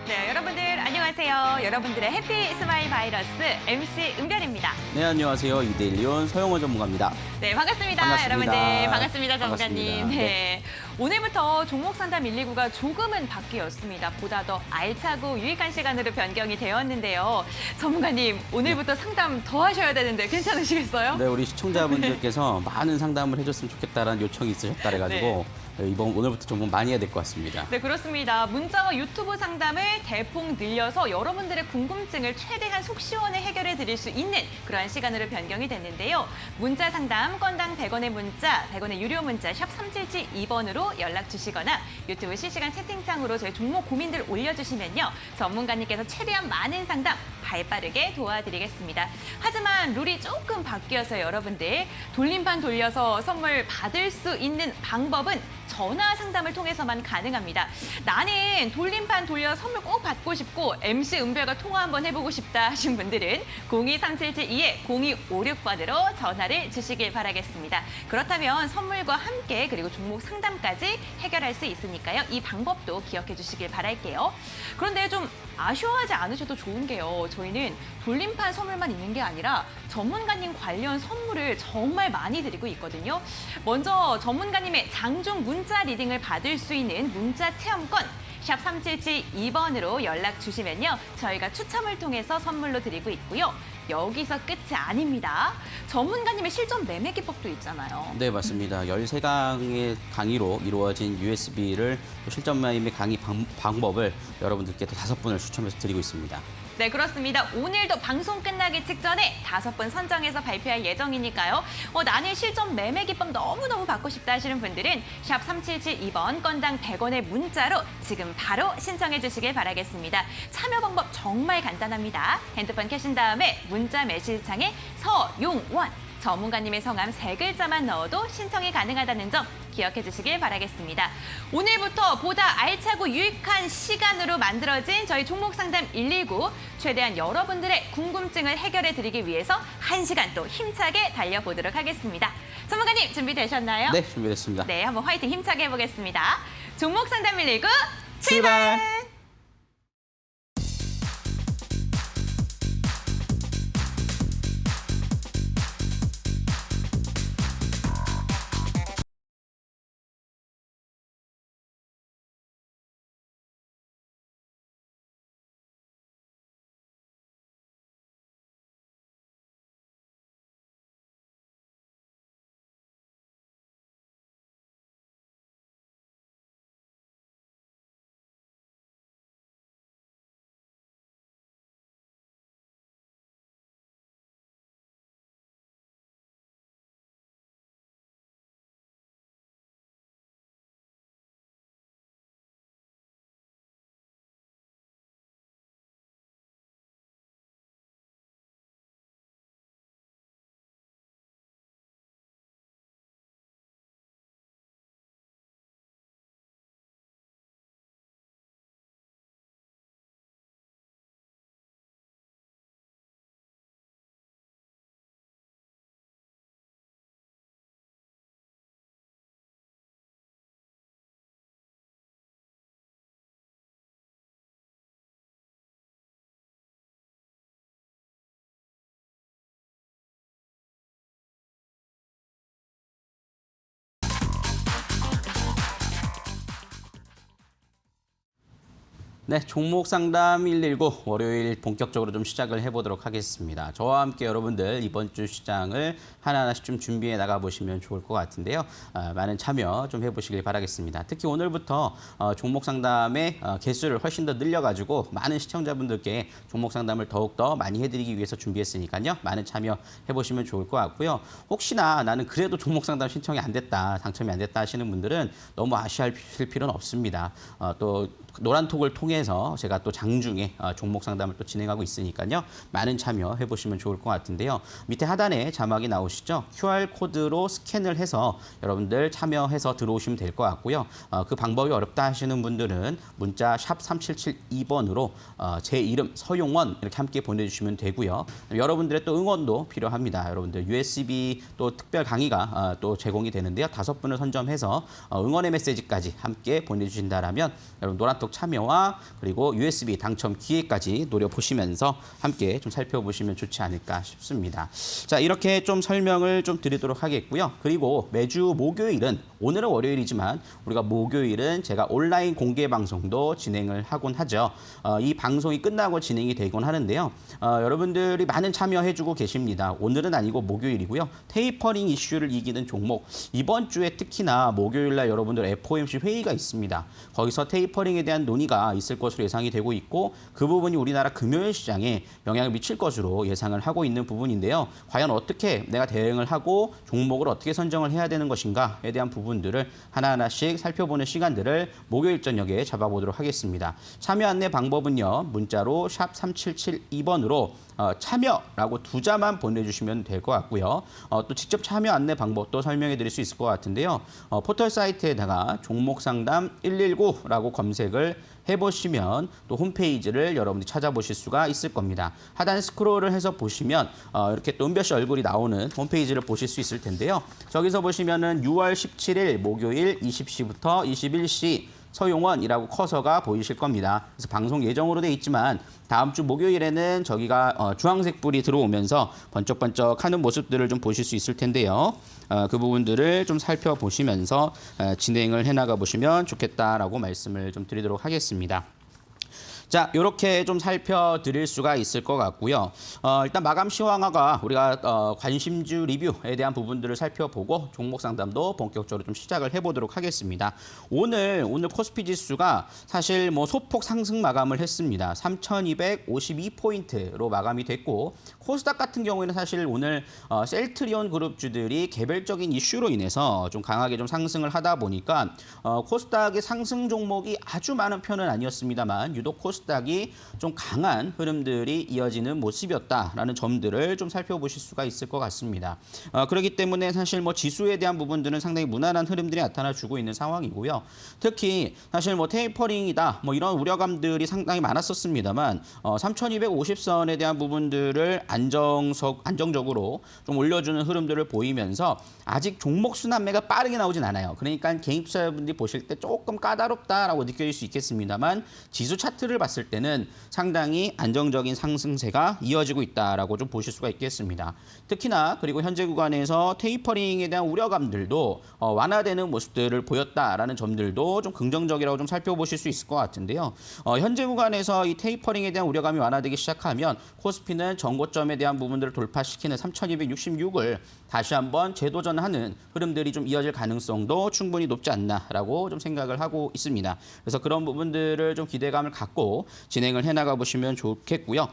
네, 여러분들 안녕하세요. 여러분들의 해피 스마일 바이러스 MC 은별입니다. 네, 안녕하세요. 이데일리온 서영호 전문가입니다. 네, 반갑습니다. 반갑습니다. 여러분들 반갑습니다, 전문가님. 반갑습니다. 네. 오늘부터 종목 상담 119가 조금은 바뀌었습니다. 보다 더 알차고 유익한 시간으로 변경이 되었는데요. 전문가님, 오늘부터 상담 더 하셔야 되는데 괜찮으시겠어요? 네, 우리 시청자분들께서 많은 상담을 해줬으면 좋겠다라는 요청이 있으셨다 그래가지고 오늘부터 좀 많이 해야 될 것 같습니다. 네, 그렇습니다. 문자와 유튜브 상담을 대폭 늘려서 여러분들의 궁금증을 최대한 속 시원히 해결해 드릴 수 있는 그러한 시간으로 변경이 됐는데요. 문자 상담 건당 100원의 문자, 100원의 유료 문자 샵 3772번으로 연락 주시거나 유튜브 실시간 채팅창으로 저희 종목 고민들 올려주시면요. 전문가님께서 최대한 많은 상담 발빠르게 도와드리겠습니다. 하지만 룰이 조금 바뀌어서 여러분들 돌림판 돌려서 선물 받을 수 있는 방법은 전화 상담을 통해서만 가능합니다. 나는 돌림판 돌려 선물 꼭 받고 싶고 MC 은별과 통화 한번 해보고 싶다 하신 분들은 023772-0256번으로 전화를 주시길 바라겠습니다. 그렇다면 선물과 함께 그리고 종목 상담까지 해결할 수 있으니까요. 이 방법도 기억해 주시길 바랄게요. 그런데 좀 아쉬워하지 않으셔도 좋은 게요. 저희는 돌림판 선물만 있는 게 아니라 전문가님 관련 선물을 정말 많이 드리고 있거든요. 먼저 전문가님의 장중 문자 리딩을 받을 수 있는 문자 체험권 샵 3772번으로 연락 주시면요. 저희가 추첨을 통해서 선물로 드리고 있고요. 여기서 끝이 아닙니다. 전문가님의 실전 매매 기법도 있잖아요. 네, 맞습니다. 13강의 강의로 이루어진 USB를 실전 매매 강의 방법을 여러분들께 또 5분을 추첨해서 드리고 있습니다. 네, 그렇습니다. 오늘도 방송 끝나기 직전에 5분 선정해서 발표할 예정이니까요. 나는 실전 매매 기법 너무너무 받고 싶다 하시는 분들은 샵 3772번 건당 100원의 문자로 지금 바로 신청해 주시길 바라겠습니다. 참여 방법 정말 간단합니다. 핸드폰 켜신 다음에 문자 메시지창에 서용원 전문가님의 성함 3글자만 넣어도 신청이 가능하다는 점 기억해 주시길 바라겠습니다. 오늘부터 보다 알차고 유익한 시간으로 만들어진 저희 종목 상담 119 최대한 여러분들의 궁금증을 해결해 드리기 위해서 1시간 또 힘차게 달려보도록 하겠습니다. 전문가님 준비되셨나요? 네, 준비됐습니다. 네, 한번 화이팅 힘차게 해보겠습니다. 종목 상담 119 출발! 출발! 네, 종목 상담 119 월요일 본격적으로 좀 시작을 해보도록 하겠습니다. 저와 함께 여러분들 이번 주 시장을 하나하나씩 좀 준비해 나가보시면 좋을 것 같은데요. 많은 참여 좀 해보시길 바라겠습니다. 특히 오늘부터 종목 상담의 개수를 훨씬 더 늘려가지고 많은 시청자분들께 종목 상담을 더욱더 많이 해드리기 위해서 준비했으니까요. 많은 참여 해보시면 좋을 것 같고요. 혹시나 나는 그래도 종목 상담 신청이 안 됐다, 당첨이 안 됐다 하시는 분들은 너무 아쉬워하실 필요는 없습니다. 또 노란톡을 통해서 제가 또 장중에 종목 상담을 또 진행하고 있으니까요. 많은 참여해 보시면 좋을 것 같은데요. 밑에 하단에 자막이 나오시죠? QR코드로 스캔을 해서 여러분들 참여해서 들어오시면 될 것 같고요. 그 방법이 어렵다 하시는 분들은 문자 샵 3772번으로 제 이름 서용원 이렇게 함께 보내주시면 되고요. 여러분들의 또 응원도 필요합니다. 여러분들 USB 또 특별 강의가 또 제공이 되는데요. 5분을 선점해서 응원의 메시지까지 함께 보내주신다라면 여러분 노란톡 참여와 그리고 USB 당첨 기회까지 노려보시면서 함께 좀 살펴보시면 좋지 않을까 싶습니다. 자, 이렇게 좀 설명을 좀 드리도록 하겠고요. 그리고 매주 목요일은, 오늘은 월요일이지만 우리가 목요일은 제가 온라인 공개 방송도 진행을 하곤 하죠. 이 방송이 끝나고 진행이 되곤 하는데요. 여러분들이 많은 참여해주고 계십니다. 오늘은 아니고 목요일이고요. 테이퍼링 이슈를 이기는 종목, 이번 주에 특히나 목요일 날 여러분들 FOMC 회의가 있습니다. 거기서 테이퍼링에 대한 논의가 있을 것으로 예상이 되고 있고, 그 부분이 우리나라 금요일 시장에 영향을 미칠 것으로 예상을 하고 있는 부분인데요. 과연 어떻게 내가 대응을 하고 종목을 어떻게 선정을 해야 되는 것인가에 대한 부분들을 하나하나씩 살펴보는 시간들을 목요일 저녁에 잡아보도록 하겠습니다. 참여 안내 방법은요. 문자로 샵 3772번으로 참여라고 2자만 보내주시면 될 것 같고요. 또 직접 참여 안내 방법도 설명해 드릴 수 있을 것 같은데요. 포털 사이트에다가 종목 상담 119라고 검색을 해보시면 또 홈페이지를 여러분들이 찾아보실 수가 있을 겁니다. 하단 스크롤을 해서 보시면 이렇게 또 은별 씨 얼굴이 나오는 홈페이지를 보실 수 있을 텐데요. 저기서 보시면은 6월 17일 목요일 20시부터 21시 서용원이라고 커서가 보이실 겁니다. 그래서 방송 예정으로 돼 있지만 다음 주 목요일에는 저기가 주황색 불이 들어오면서 번쩍번쩍하는 모습들을 좀 보실 수 있을 텐데요. 그 부분들을 좀 살펴보시면서 진행을 해나가 보시면 좋겠다라고 말씀을 좀 드리도록 하겠습니다. 자, 이렇게 좀 살펴드릴 수가 있을 것 같고요. 일단 마감 시황화가 우리가 관심주 리뷰에 대한 부분들을 살펴보고 종목 상담도 본격적으로 좀 시작을 해보도록 하겠습니다. 오늘 코스피 지수가 사실 뭐 소폭 상승 마감을 했습니다. 3,252포인트로 마감이 됐고, 코스닥 같은 경우에는 사실 오늘 셀트리온 그룹주들이 개별적인 이슈로 인해서 좀 강하게 좀 상승을 하다 보니까 코스닥의 상승 종목이 아주 많은 편은 아니었습니다만 유독 코스닥이 좀 강한 흐름들이 이어지는 모습이었다라는 점들을 좀 살펴보실 수가 있을 것 같습니다. 그렇기 때문에 사실 뭐 지수에 대한 부분들은 상당히 무난한 흐름들이 나타나주고 있는 상황이고요. 특히 사실 뭐 테이퍼링이다 뭐 이런 우려감들이 상당히 많았었습니다만 3,250선에 대한 부분들을 안정적으로 좀 올려주는 흐름들을 보이면서 아직 종목 순환매가 빠르게 나오진 않아요. 그러니까 개인 투자자분들이 보실 때 조금 까다롭다라고 느껴질 수 있겠습니다만 지수 차트를 봤을 때는 상당히 안정적인 상승세가 이어지고 있다라고 좀 보실 수가 있겠습니다. 특히나 그리고 현재 구간에서 테이퍼링에 대한 우려감들도 완화되는 모습들을 보였다라는 점들도 좀 긍정적이라고 좀 살펴보실 수 있을 것 같은데요. 현재 구간에서 이 테이퍼링에 대한 우려감이 완화되기 시작하면 코스피는 전고점에 대한 부분들을 돌파시키는 3,266을 다시 한번 재도전하는 흐름들이 좀 이어질 가능성도 충분히 높지 않나라고 좀 생각을 하고 있습니다. 그래서 그런 부분들을 좀 기대감을 갖고 진행을 해나가 보시면 좋겠고요.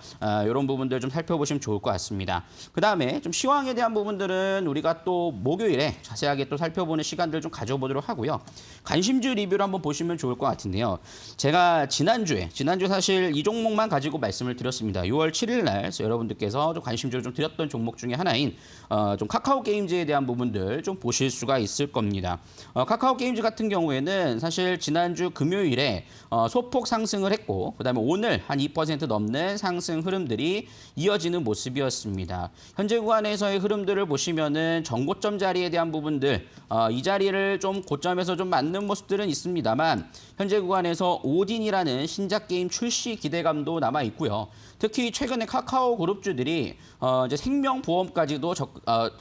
이런 부분들 좀 살펴보시면 좋을 것 같습니다. 그 다음에 좀 시황에 대한 부분들은 우리가 또 목요일에 자세하게 또 살펴보는 시간들 좀 가져보도록 하고요. 관심주 리뷰를 한번 보시면 좋을 것 같은데요. 제가 지난주에 사실 이 종목만 가지고 말씀을 드렸습니다. 6월 7일 날 여러분들께서 좀 관심주를 좀 드렸던 종목 중에 하나인 좀 카카오 게임즈에 대한 부분들 좀 보실 수가 있을 겁니다. 카카오 게임즈 같은 경우에는 사실 지난주 금요일에 소폭 상승을 했고, 그다음에 오늘 한 2% 넘는 상승 흐름들이 이어지는 모습이었습니다. 현재 구간에서의 흐름들을 보시면은 전고점 자리에 대한 부분들, 이 자리를 좀 고점에서 좀 맞는 모습들은 있습니다만 현재 구간에서 오딘이라는 신작 게임 출시 기대감도 남아 있고요. 특히 최근에 카카오 그룹주들이 이제 생명보험까지도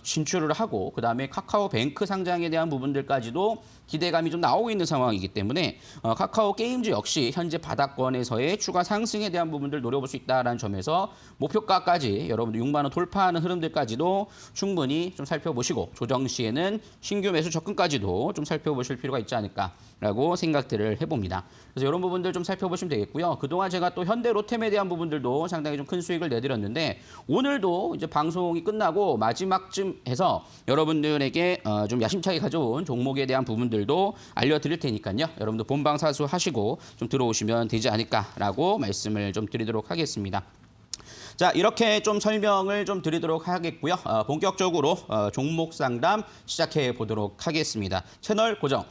진출을 하고, 그다음에 카카오뱅크 상장에 대한 부분들까지도 기대감이 좀 나오고 있는 상황이기 때문에 카카오 게임즈 역시 현재 바닥권에서의 추가 상승에 대한 부분들 노려볼 수 있다는 점에서 목표가까지 여러분들 6만 원 돌파하는 흐름들까지도 충분히 좀 살펴보시고, 조정 시에는 신규 매수 접근까지도 좀 살펴보실 필요가 있지 않을까라고 생각들을 해봅니다. 그래서 이런 부분들 좀 살펴보시면 되겠고요. 그동안 제가 또 현대 로템에 대한 부분들도 상당히 좀 큰 수익을 내드렸는데, 오늘도 이제 방송이 끝나고 마지막쯤 해서 여러분들에게 좀 야심차게 가져온 종목에 대한 부분들도 알려드릴 테니까요. 여러분들 본방사수 하시고 좀 들어오시면 되지 않을까라고 말씀을 좀 드리도록 하겠습니다. 자, 이렇게 좀 설명을 좀 드리도록 하겠고요. 본격적으로 종목 상담 시작해 보도록 하겠습니다. 채널 고정.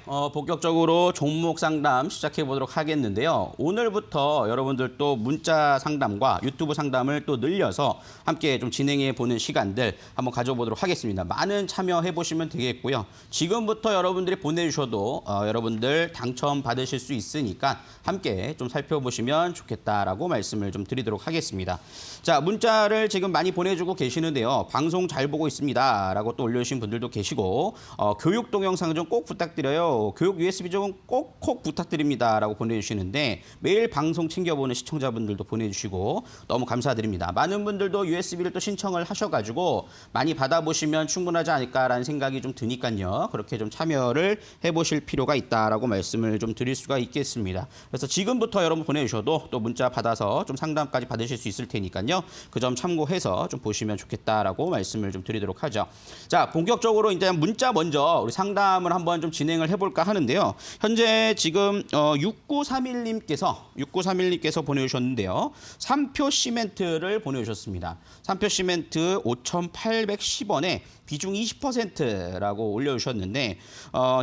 본격적으로 종목 상담 시작해 보도록 하겠는데요. 오늘부터 여러분들 또 문자 상담과 유튜브 상담을 또 늘려서 함께 좀 진행해 보는 시간들 한번 가져보도록 하겠습니다. 많은 참여해 보시면 되겠고요. 지금부터 여러분들이 보내주셔도 여러분들 당첨 받으실 수 있으니까 함께 좀 살펴보시면 좋겠다라고 말씀을 좀 드리도록 하겠습니다. 자, 문자를 지금 많이 보내주고 계시는데요. 방송 잘 보고 있습니다라고 또 올려주신 분들도 계시고 교육 동영상 좀 꼭 부탁드려요. 교육 USB 좀 꼭 부탁드립니다라고 보내주시는데 매일 방송 챙겨보는 시청자분들도 보내주시고 너무 감사드립니다. 많은 분들도 USB를 또 신청을 하셔가지고 많이 받아보시면 충분하지 않을까라는 생각이 좀 드니까요. 그렇게 좀 참여를 해보실 필요가 있다라고 말씀을 좀 드릴 수가 있겠습니다. 그래서 지금부터 여러분 보내주셔도 또 문자 받아서 좀 상담까지 받으실 수 있을 테니까요. 그 점 참고해서 좀 보시면 좋겠다라고 말씀을 좀 드리도록 하죠. 자, 본격적으로 이제 문자 먼저 우리 상담을 한번 좀 진행을 해볼까 하는데요. 현재 지금 6931님께서 보내주셨는데요. 3표 시멘트를 보내주셨습니다. 3표 시멘트 5,810원에 비중 20%라고 올려주셨는데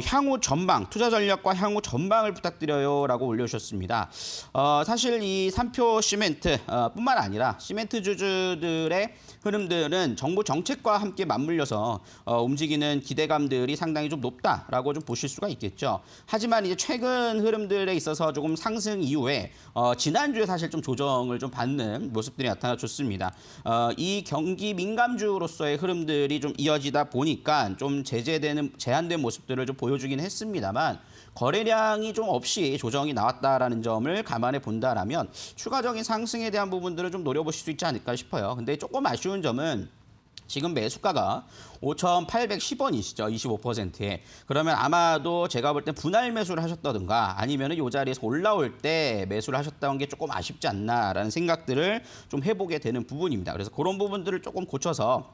향후 전망, 투자 전략과 향후 전망을 부탁드려요라고 올려주셨습니다. 사실 이 3표 시멘트 뿐만 아니라 시멘트 주주들의 흐름들은 정부 정책과 함께 맞물려서 움직이는 기대감들이 상당히 좀 높다라고 좀 보실 수가 있겠죠. 하지만 이제 최근 흐름들에 있어서 조금 상승 이후에 지난주에 사실 좀 조정을 좀 받는 모습들이 나타나줬습니다. 이 경기 민감주로서의 흐름들이 좀 이어지다 보니까 좀 제한된 모습들을 좀 보여주긴 했습니다만 거래량이 좀 없이 조정이 나왔다라는 점을 감안해 본다라면 추가적인 상승에 대한 부분들을 좀 노려보실 수 있지 않을까 싶어요. 근데 조금 아쉬운 점은 지금 매수가가 5,810원이시죠. 25%에. 그러면 아마도 제가 볼 때 분할 매수를 하셨다든가 아니면 이 자리에서 올라올 때 매수를 하셨다는 게 조금 아쉽지 않나라는 생각들을 좀 해보게 되는 부분입니다. 그래서 그런 부분들을 조금 고쳐서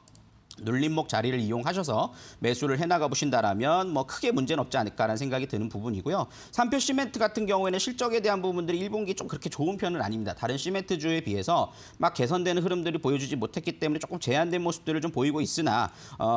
눌림목 자리를 이용하셔서 매수를 해나가 보신다라면 뭐 크게 문제는 없지 않을까라는 생각이 드는 부분이고요. 3표 시멘트 같은 경우에는 실적에 대한 부분들이 1분기 좀 그렇게 좋은 편은 아닙니다. 다른 시멘트주에 비해서 막 개선되는 흐름들을 보여주지 못했기 때문에 조금 제한된 모습들을 좀 보이고 있으나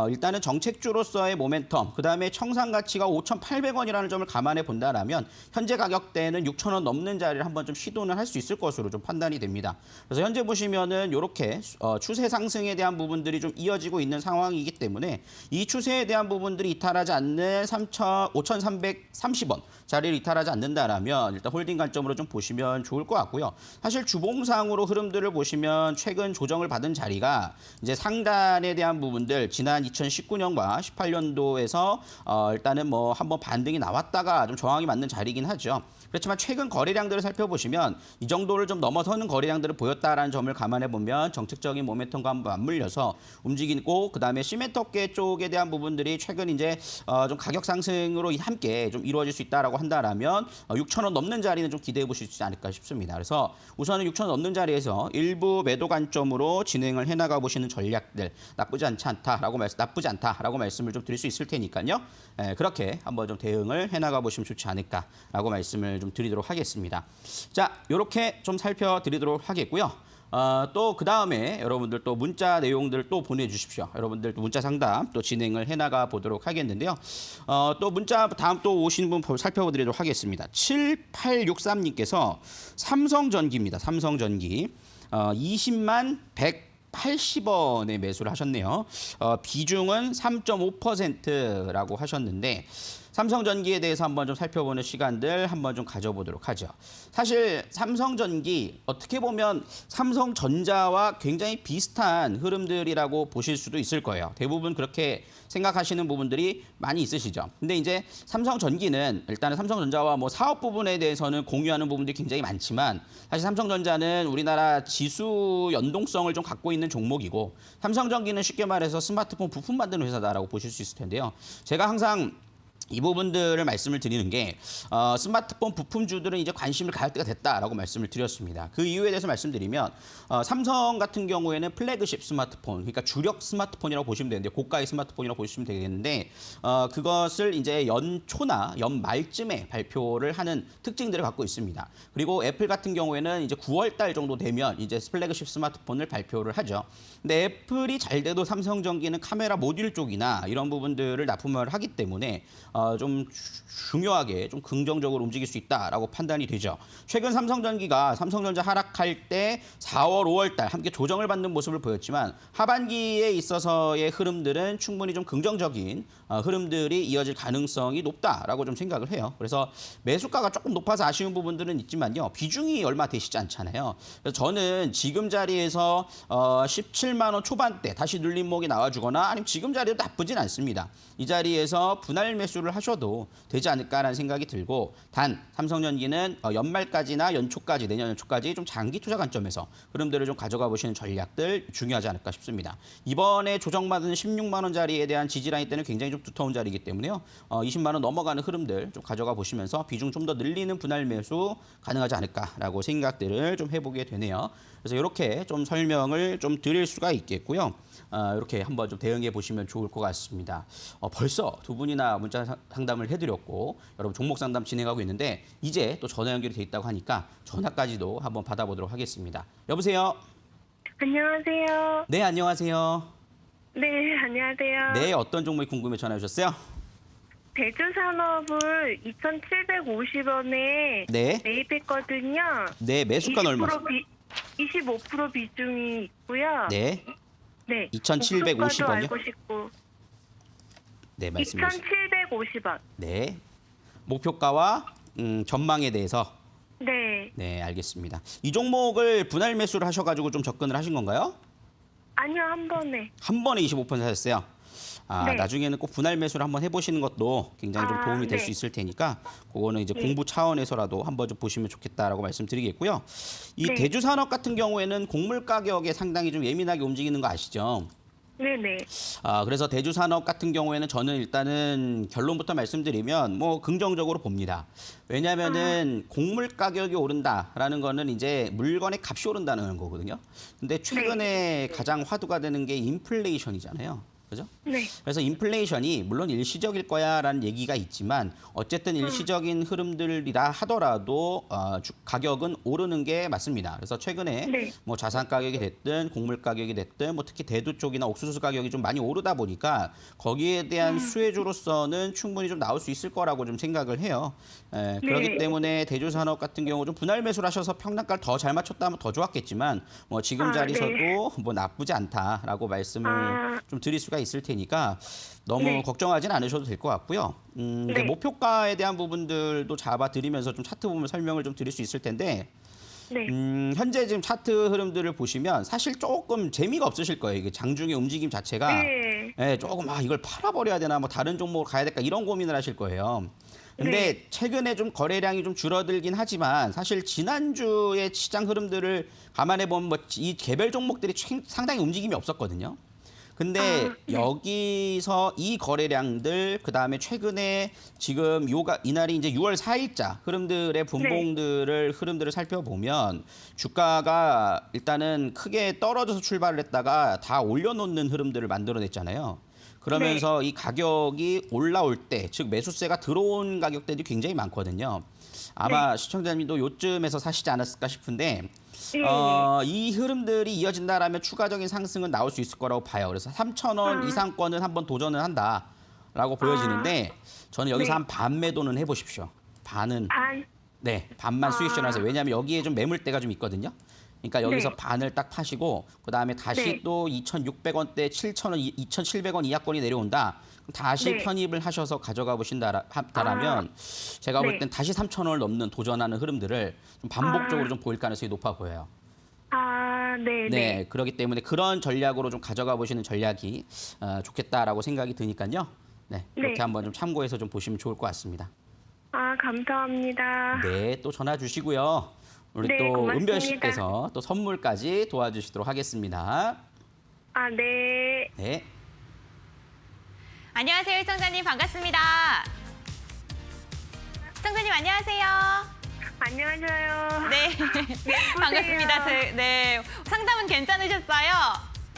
일단은 정책주로서의 모멘텀, 그다음에 청산 가치가 5,800원이라는 점을 감안해 본다라면 현재 가격대는 6,000원 넘는 자리를 한번 좀 시도는 할 수 있을 것으로 좀 판단이 됩니다. 그래서 현재 보시면은 이렇게 추세 상승에 대한 부분들이 좀 이어지고 있는 상황이기 때문에 이 추세에 대한 부분들이 이탈하지 않는 5,330원 자리를 이탈하지 않는다라면 일단 홀딩 관점으로 좀 보시면 좋을 것 같고요. 사실 주봉상으로 흐름들을 보시면 최근 조정을 받은 자리가 이제 상단에 대한 부분들 지난 2019년과 18년도에서 일단은 뭐 한번 반등이 나왔다가 좀 저항이 맞는 자리이긴 하죠. 그렇지만 최근 거래량들을 살펴보시면 이 정도를 좀 넘어서는 거래량들을 보였다라는 점을 감안해 보면 정책적인 모멘텀과 한번 맞물려서 움직이고 그다음에 시멘트업계 쪽에 대한 부분들이 최근 이제 좀 가격 상승으로 함께 좀 이루어질 수 있다라고 한다라면 6,000원 넘는 자리는 좀 기대해 보실 수 있지 않을까 싶습니다. 그래서 우선은 6,000원 넘는 자리에서 일부 매도 관점으로 진행을 해나가 보시는 전략들 나쁘지 않다라고 말씀을 좀 드릴 수 있을 테니까요. 그렇게 한번 좀 대응을 해나가 보시면 좋지 않을까라고 말씀을 좀 드리도록 하겠습니다. 자, 이렇게 좀 살펴드리도록 하겠고요. 또 그 다음에 여러분들 또 문자 내용들 또 보내주십시오. 여러분들 또 문자 상담 또 진행을 해나가 보도록 하겠는데요. 또 문자 다음 또 오시는 분 살펴보도록 하겠습니다. 7863님께서 삼성전기입니다. 삼성전기 20만 180원에 매수를 하셨네요. 비중은 3.5%라고 하셨는데 삼성전기에 대해서 한번 좀 살펴보는 시간들 한번 좀 가져보도록 하죠. 사실 삼성전기 어떻게 보면 삼성전자와 굉장히 비슷한 흐름들이라고 보실 수도 있을 거예요. 대부분 그렇게 생각하시는 부분들이 많이 있으시죠. 근데 이제 삼성전기는 일단은 삼성전자와 뭐 사업 부분에 대해서는 공유하는 부분들이 굉장히 많지만 사실 삼성전자는 우리나라 지수 연동성을 좀 갖고 있는 종목이고 삼성전기는 쉽게 말해서 스마트폰 부품 만드는 회사다라고 보실 수 있을 텐데요. 제가 항상 이 부분들을 말씀을 드리는 게 스마트폰 부품주들은 이제 관심을 가질 때가 됐다라고 말씀을 드렸습니다. 그 이유에 대해서 말씀드리면 삼성 같은 경우에는 플래그십 스마트폰, 그러니까 주력 스마트폰이라고 보시면 되는데 고가의 스마트폰이라고 보시면 되겠는데 그것을 이제 연초나 연말쯤에 발표를 하는 특징들을 갖고 있습니다. 그리고 애플 같은 경우에는 이제 9월 달 정도 되면 이제 플래그십 스마트폰을 발표를 하죠. 근데 애플이 잘 돼도 삼성전기는 카메라 모듈 쪽이나 이런 부분들을 납품을 하기 때문에 좀 중요하게 좀 긍정적으로 움직일 수 있다라고 판단이 되죠. 최근 삼성전기가 삼성전자 하락할 때 4월, 5월 달 함께 조정을 받는 모습을 보였지만 하반기에 있어서의 흐름들은 충분히 좀 긍정적인 흐름들이 이어질 가능성이 높다라고 좀 생각을 해요. 그래서 매수가가 조금 높아서 아쉬운 부분들은 있지만요. 비중이 얼마 되시지 않잖아요. 그래서 저는 지금 자리에서 17만 원 초반대 다시 눌림목이 나와주거나 아니면 지금 자리도 나쁘진 않습니다. 이 자리에서 분할 매수를 하셔도 되지 않을까라는 생각이 들고 단 삼성전기는 연말까지나 연초까지 내년 연초까지 좀 장기 투자 관점에서 흐름들을 좀 가져가 보시는 전략들 중요하지 않을까 싶습니다. 이번에 조정받은 16만 원짜리에 대한 지지라인 때는 굉장히 좀 두터운 자리이기 때문에요. 20만 원 넘어가는 흐름들 좀 가져가 보시면서 비중 좀 더 늘리는 분할 매수 가능하지 않을까라고 생각들을 좀 해보게 되네요. 그래서 이렇게 좀 설명을 좀 드릴 수가 있겠고요. 이렇게 한번 좀 대응해 보시면 좋을 것 같습니다. 벌써 두 분이나 문자 상담을 해드렸고 여러분 종목 상담 진행하고 있는데 이제 또 전화 연결이 돼 있다고 하니까 전화까지도 한번 받아보도록 하겠습니다. 여보세요? 안녕하세요. 네, 안녕하세요. 네, 안녕하세요. 네, 어떤 종목이 궁금해 전화 주셨어요? 대주산업을 2,750원에 네. 매입했거든요. 네, 매수가는 얼마? 25% 비중이 있고요. 네. 네. 2,750원 이요? 목표가도 알고 싶고. 네, 말씀해 주세요. 2,750원. 네. 목표가와 전망에 대해서 네. 네, 알겠습니다. 이 종목을 분할 매수를 하셔가지고 좀 접근을 하신 건가요? 아니요, 한 번에. 한 번에 25% 사셨어요. 네. 나중에는 꼭 분할 매수를 한번 해보시는 것도 굉장히 좀 도움이 될 수 네. 있을 테니까 그거는 이제 네. 공부 차원에서라도 한번 좀 보시면 좋겠다라고 말씀드리겠고요. 이 네. 대주산업 같은 경우에는 곡물 가격에 상당히 좀 예민하게 움직이는 거 아시죠? 네네. 그래서 대주산업 같은 경우에는 저는 일단은 결론부터 말씀드리면 뭐 긍정적으로 봅니다. 왜냐하면은 곡물 가격이 오른다라는 거는 이제 물건의 값이 오른다는 거거든요. 근데 최근에 가장 화두가 되는 게 인플레이션이잖아요. 그죠? 네. 그래서 인플레이션이 물론 일시적일 거야라는 얘기가 있지만 어쨌든 일시적인 흐름들이라 하더라도 가격은 오르는 게 맞습니다. 그래서 최근에 네. 뭐 자산 가격이 됐든 곡물 가격이 됐든 뭐 특히 대두 쪽이나 옥수수 가격이 좀 많이 오르다 보니까 거기에 대한 수혜주로서는 충분히 좀 나올 수 있을 거라고 좀 생각을 해요. 그렇기 때문에 대주산업 같은 경우 좀 분할 매수를 하셔서 평단가를 더 잘 맞췄다면 더 좋았겠지만 뭐 지금 자리서도 네. 뭐 나쁘지 않다라고 말씀을 좀 드릴 수가 있을 테니까 너무 네. 걱정하진 않으셔도 될 것 같고요. 이제 네. 목표가에 대한 부분들도 잡아드리면서 좀 차트 보면 설명을 좀 드릴 수 있을 텐데 네. 현재 지금 차트 흐름들을 보시면 사실 조금 재미가 없으실 거예요. 이게 장중의 움직임 자체가 네. 예, 조금 이걸 팔아버려야 되나 뭐 다른 종목으로 가야 될까 이런 고민을 하실 거예요. 근데 네. 최근에 좀 거래량이 좀 줄어들긴 하지만 사실 지난주의 시장 흐름들을 감안해 보면 뭐 이 개별 종목들이 상당히 움직임이 없었거든요. 근데 네. 여기서 이 거래량들 그다음에 최근에 지금 이날이 이제 6월 4일자 흐름들의 분봉들을 흐름들을 살펴보면 주가가 일단은 크게 떨어져서 출발을 했다가 다 올려놓는 흐름들을 만들어냈잖아요. 그러면서 이 가격이 올라올 때, 즉 매수세가 들어온 가격대들이 굉장히 많거든요. 아마 시청자님도 요쯤에서 사시지 않았을까 싶은데 이 흐름들이 이어진다라면 추가적인 상승은 나올 수 있을 거라고 봐요. 그래서 3,000원 이상권은 한번 도전을 한다라고 보여지는데 저는 여기서 한 반 매도는 해보십시오. 반은 반. 네, 반만 수익 실현하세요. 왜냐하면 여기에 좀 매물대가 좀 있거든요. 그러니까 여기서 네. 반을 딱 파시고 그다음에 다시 네. 또 2,600원대 7,000원, 2,700원 이하권이 내려온다. 그럼 다시 네. 편입을 하셔서 가져가 보신다라면 제가 볼 네. 땐 다시 3,000원을 넘는 도전하는 흐름들을 좀 반복적으로 좀 보일 가능성이 높아 보여요. 네. 네, 그렇기 때문에 그런 전략으로 좀 가져가 보시는 전략이 좋겠다라고 생각이 드니까요. 네, 이렇게 네. 한번 좀 참고해서 좀 보시면 좋을 것 같습니다. 감사합니다. 네, 또 전화 주시고요. 우리 네, 또 고맙습니다. 은별 씨께서 또 선물까지 도와주시도록 하겠습니다. 네. 네. 안녕하세요, 시청자님 반갑습니다. 시청자님 안녕하세요. 안녕하세요. 네, 예쁘세요. 반갑습니다. 네, 상담은 괜찮으셨어요?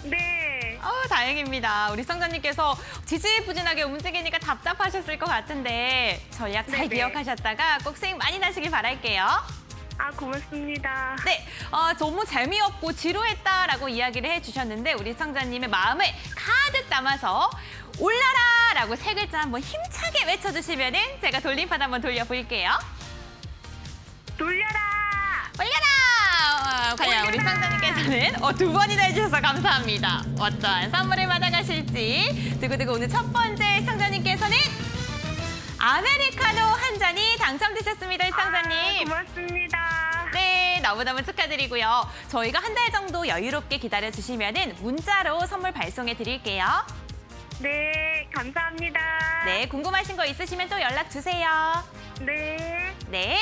네. 다행입니다. 우리 시청자님께서 지지부진하게 움직이니까 답답하셨을 것 같은데 전략 잘 네네. 기억하셨다가 꼭 수익 많이 나시길 바랄게요. 고맙습니다. 네, 너무 재미없고 지루했다라고 이야기를 해주셨는데 우리 시청자님의 마음을 가득 담아서 올라라라고 세 글자 한번 힘차게 외쳐주시면은 제가 돌림판 한번 돌려볼게요. 돌려라! 올려라! 과연 우리 상자님께서는 두 번이나 해주셔서 감사합니다. 어떤 선물을 받아가실지. 두구두구 오늘 첫 번째 상자님께서는 아메리카노 한 잔이 당첨되셨습니다, 시청자님. 고맙습니다. 네, 너무너무 축하드리고요. 저희가 한 달 정도 여유롭게 기다려주시면은 문자로 선물 발송해 드릴게요. 네, 감사합니다. 네, 궁금하신 거 있으시면 또 연락 주세요. 네. 네.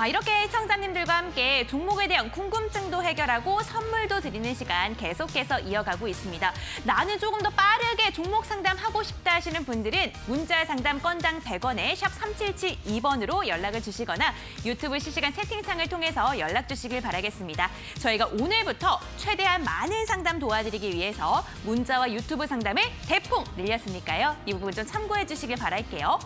이렇게 시청자님들과 함께 종목에 대한 궁금증도 해결하고 선물도 드리는 시간 계속해서 이어가고 있습니다. 나는 조금 더 빠르게 종목 상담하고 싶다 하시는 분들은 문자 상담 건당 100원에 샵 3772번으로 연락을 주시거나 유튜브 실시간 채팅창을 통해서 연락 주시길 바라겠습니다. 저희가 오늘부터 최대한 많은 상담 도와드리기 위해서 문자와 유튜브 상담을 대폭 늘렸으니까요. 이 부분 좀 참고해 주시길 바랄게요.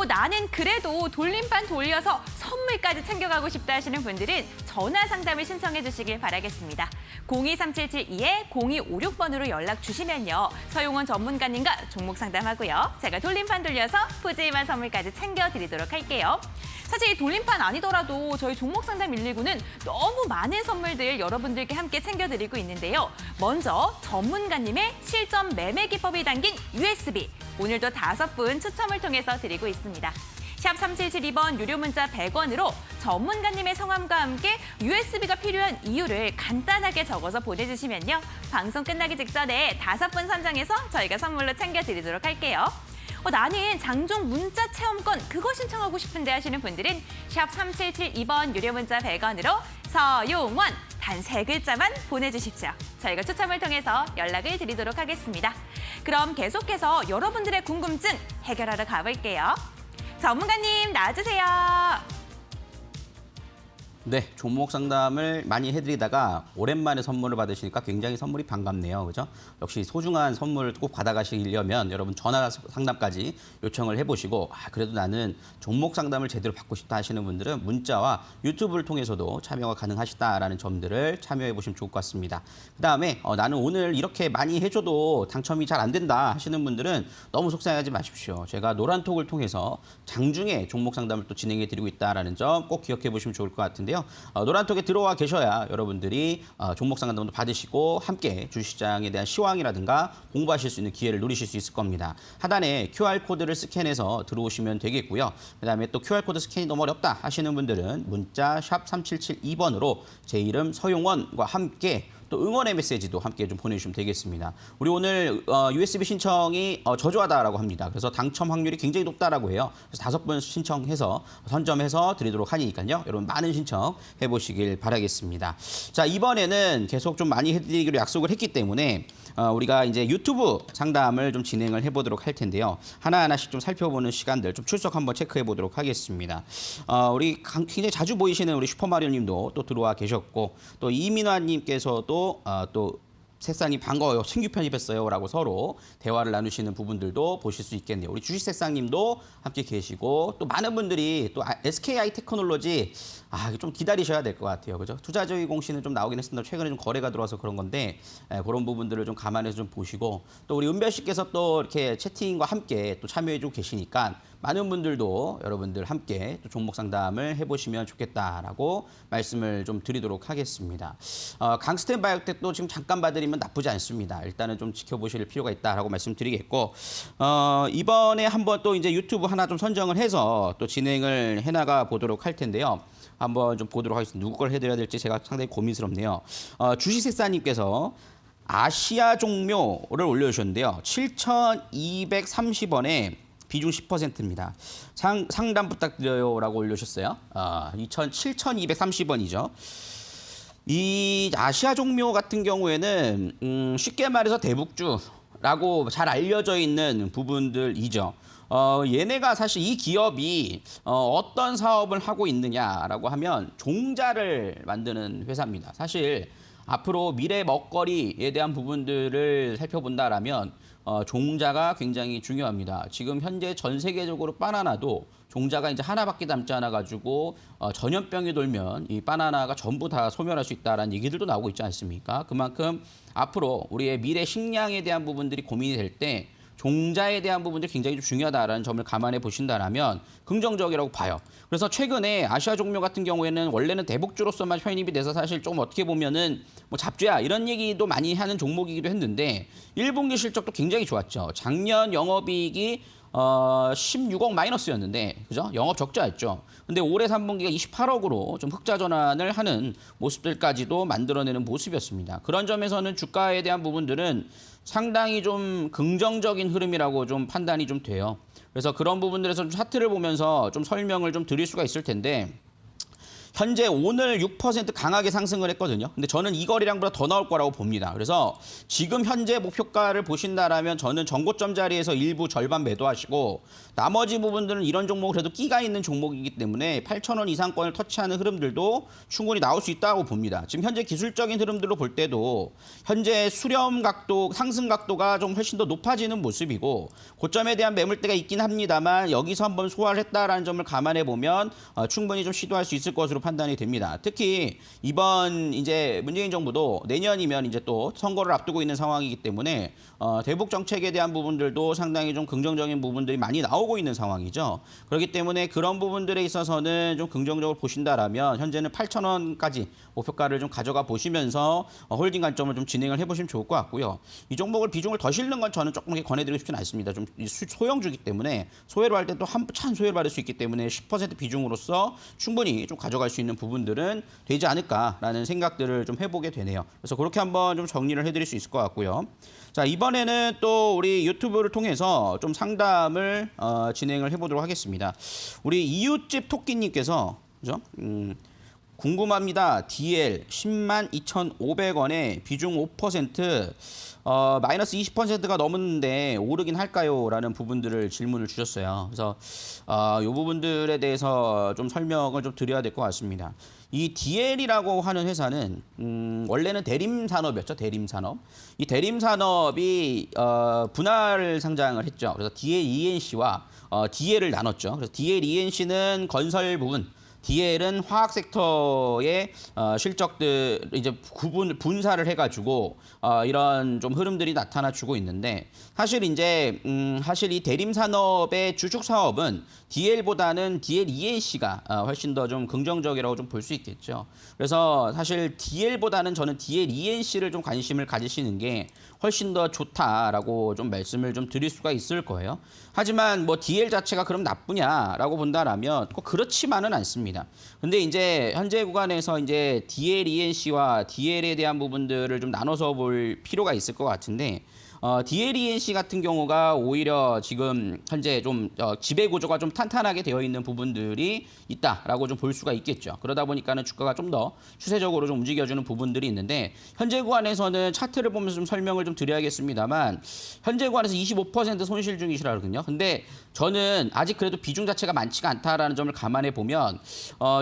나는 그래도 돌림판 돌려서 선물까지 챙겨가고 싶다 하시는 분들은 전화 상담을 신청해 주시길 바라겠습니다. 023772-0256번으로 연락 주시면요. 서용원 전문가님과 종목 상담하고요. 제가 돌림판 돌려서 푸짐한 선물까지 챙겨드리도록 할게요. 사실 돌림판 아니더라도 저희 종목 상담 119는 너무 많은 선물들 여러분들께 함께 챙겨드리고 있는데요. 먼저 전문가님의 실전 매매 기법이 담긴 USB. 오늘도 5분 추첨을 통해서 드리고 있습니다. 샵 3772번 유료 문자 100원으로 전문가님의 성함과 함께 USB가 필요한 이유를 간단하게 적어서 보내주시면요. 방송 끝나기 직전에 5분 선정해서 저희가 선물로 챙겨드리도록 할게요. 나는 장종 문자 체험권 그거 신청하고 싶은데 하시는 분들은 샵 3772번 유료 문자 100원으로 서용원 단 3글자만 보내주십시오. 저희가 추첨을 통해서 연락을 드리도록 하겠습니다. 그럼 계속해서 여러분들의 궁금증 해결하러 가볼게요. 전문가님 나와주세요. 네, 종목 상담을 많이 해드리다가 오랜만에 선물을 받으시니까 굉장히 선물이 반갑네요. 그죠? 역시 소중한 선물 꼭 받아가시려면 여러분 전화 상담까지 요청을 해보시고 그래도 나는 종목 상담을 제대로 받고 싶다 하시는 분들은 문자와 유튜브를 통해서도 참여가 가능하시다라는 점들을 참여해보시면 좋을 것 같습니다. 그다음에 나는 오늘 이렇게 많이 해줘도 당첨이 잘 안 된다 하시는 분들은 너무 속상해하지 마십시오. 제가 노란톡을 통해서 장중에 종목 상담을 또 진행해드리고 있다는 점 꼭 기억해보시면 좋을 것 같은데 노란톡에 들어와 계셔야 여러분들이 종목 상담도 받으시고 함께 주식시장에 대한 시황이라든가 공부하실 수 있는 기회를 누리실 수 있을 겁니다. 하단에 QR코드를 스캔해서 들어오시면 되겠고요. 그다음에 또 QR코드 스캔이 너무 어렵다 하시는 분들은 문자 샵 3772번으로 제 이름 서용원과 함께 또 응원의 메시지도 함께 좀 보내주시면 되겠습니다. 우리 오늘 USB 신청이 저조하다라고 합니다. 그래서 당첨 확률이 굉장히 높다라고 해요. 그래서 5분 신청해서 선점해서 드리도록 하니까요. 여러분 많은 신청 해보시길 바라겠습니다. 자, 이번에는 계속 좀 많이 해드리기로 약속을 했기 때문에 우리가 이제 유튜브 상담을 좀 진행을 해보도록 할 텐데요. 하나하나씩 좀 살펴보는 시간들 좀 출석 한번 체크해 보도록 하겠습니다. 우리 굉장히 자주 보이시는 우리 슈퍼마리오님도 또 들어와 계셨고 또 이민화님께서도 또 색상이 반가워요. 신규 편입했어요. 라고 서로 대화를 나누시는 부분들도 보실 수 있겠네요. 우리 주식색상님도 함께 계시고 또 많은 분들이 또 SKI 테크놀로지 좀 기다리셔야 될 것 같아요. 그죠? 투자저희 공시는 좀 나오긴 했습니다. 최근에 좀 거래가 들어와서 그런 건데 그런 부분들을 좀 감안해서 좀 보시고 또 우리 은별 씨께서 또 이렇게 채팅과 함께 또 참여해주고 계시니까 많은 분들도 여러분들 함께 또 종목 상담을 해보시면 좋겠다라고 말씀을 좀 드리도록 하겠습니다. 강스텐 바이오텍도 지금 잠깐 봐드리면 나쁘지 않습니다. 일단은 좀 지켜보실 필요가 있다라고 말씀드리겠고 이번에 한번 또 이제 유튜브 하나 좀 선정을 해서 또 진행을 해나가 보도록 할 텐데요. 한번 좀 보도록 하겠습니다. 누구 걸 해드려야 될지 제가 상당히 고민스럽네요. 주식세사님께서 아시아 종묘를 올려주셨는데요. 7,230원에 비중 10%입니다. 상담 부탁드려요라고 올려주셨어요. 7,230원이죠. 이 아시아 종묘 같은 경우에는 쉽게 말해서 대북주라고 잘 알려져 있는 부분들이죠. 얘네가 사실 이 기업이 어떤 사업을 하고 있느냐라고 하면 종자를 만드는 회사입니다. 사실 앞으로 미래 먹거리에 대한 부분들을 살펴본다라면 종자가 굉장히 중요합니다. 지금 현재 전 세계적으로 바나나도 종자가 이제 하나밖에 남지 않아 가지고 전염병이 돌면 이 바나나가 전부 다 소멸할 수 있다라는 얘기들도 나오고 있지 않습니까? 그만큼 앞으로 우리의 미래 식량에 대한 부분들이 고민이 될 때 종자에 대한 부분들이 굉장히 좀 중요하다라는 점을 감안해 보신다라면 긍정적이라고 봐요. 그래서 최근에 아시아 종묘 같은 경우에는 원래는 대복주로서만 편입이 돼서 사실 좀 어떻게 보면은 뭐 잡주야 이런 얘기도 많이 하는 종목이기도 했는데 1분기 실적도 굉장히 좋았죠. 작년 영업이익이 16억 마이너스였는데, 그죠? 영업 적자였죠. 근데 올해 3분기가 28억으로 좀 흑자 전환을 하는 모습들까지도 만들어내는 모습이었습니다. 그런 점에서는 주가에 대한 부분들은 상당히 좀 긍정적인 흐름이라고 좀 판단이 좀 돼요. 그래서 그런 부분들에서 좀 차트를 보면서 좀 설명을 좀 드릴 수가 있을 텐데, 현재 오늘 6% 강하게 상승을 했거든요. 근데 저는 이 거래량보다 더 나올 거라고 봅니다. 그래서 지금 현재 목표가를 보신다라면 저는 전고점 자리에서 일부 절반 매도하시고 나머지 부분들은 이런 종목은 그래도 끼가 있는 종목이기 때문에 8,000원 이상권을 터치하는 흐름들도 충분히 나올 수 있다고 봅니다. 지금 현재 기술적인 흐름들로 볼 때도 현재 수렴 각도, 상승 각도가 좀 훨씬 더 높아지는 모습이고 고점에 대한 매물대가 있긴 합니다만 여기서 한번 소화를 했다라는 점을 감안해 보면 충분히 좀 시도할 수 있을 것으로 판단이 됩니다. 특히 이번 이제 문재인 정부도 내년이면 이제 또 선거를 앞두고 있는 상황이기 때문에 대북 정책에 대한 부분들도 상당히 좀 긍정적인 부분들이 많이 나오고 있는 상황이죠. 그렇기 때문에 그런 부분들에 있어서는 좀 긍정적으로 보신다라면 현재는 8,000원까지 목표가를 좀 가져가 보시면서 홀딩 관점을 좀 진행을 해보시면 좋을 것 같고요. 이 종목을 비중을 더 실는 건 저는 조금 권해드리고 싶지는 않습니다. 좀 소형주기 때문에 소외로 할 때 또 한참 소외를 받을 수 있기 때문에 10% 비중으로서 충분히 좀 가져갈 수 있는 부분들은 되지 않을까라는 생각들을 좀 해보게 되네요. 그래서 그렇게 한번 좀 정리를 해드릴 수 있을 것 같고요. 자, 이번에는 또 우리 유튜브를 통해서 좀 상담을 진행을 해보도록 하겠습니다. 우리 이웃집 토끼님께서 그죠? 궁금합니다. DL 102,500원에 비중 5% 마이너스 20%가 넘었는데 오르긴 할까요? 라는 부분들을 질문을 주셨어요. 그래서 이 부분들에 대해서 좀 설명을 좀 드려야 될 것 같습니다. 이 DL이라고 하는 회사는 원래는 대림산업이었죠. 대림산업. 이 대림산업이 분할 상장을 했죠. 그래서 DLENC와 DL을 나눴죠. 그래서 DLENC는 건설 부분, DL은 화학 섹터의 실적들 이제 분사를 해가지고 이런 좀 흐름들이 나타나주고 있는데 사실 이제 사실 이 대림산업의 주축 사업은 DL보다는 DLENC가 훨씬 더 좀 긍정적이라고 좀 볼 수 있겠죠. 그래서 사실 DL보다는 저는 DLENC를 좀 관심을 가지시는 게 훨씬 더 좋다라고 좀 말씀을 좀 드릴 수가 있을 거예요. 하지만 뭐 DL 자체가 그럼 나쁘냐라고 본다라면 꼭 그렇지만은 않습니다. 근데 이제 현재 구간에서 이제 DLENC와 DL에 대한 부분들을 좀 나눠서 볼 필요가 있을 것 같은데 DLENC 같은 경우가 오히려 지금 현재 좀 지배 구조가 좀 탄탄하게 되어 있는 부분들이 있다라고 좀 볼 수가 있겠죠. 그러다 보니까는 주가가 좀 더 추세적으로 좀 움직여주는 부분들이 있는데 현재 구간에서는 차트를 보면서 좀 설명을 좀 드려야겠습니다만 현재 구간에서 25% 손실 중이시라거든요. 근데 저는 아직 그래도 비중 자체가 많지가 않다라는 점을 감안해 보면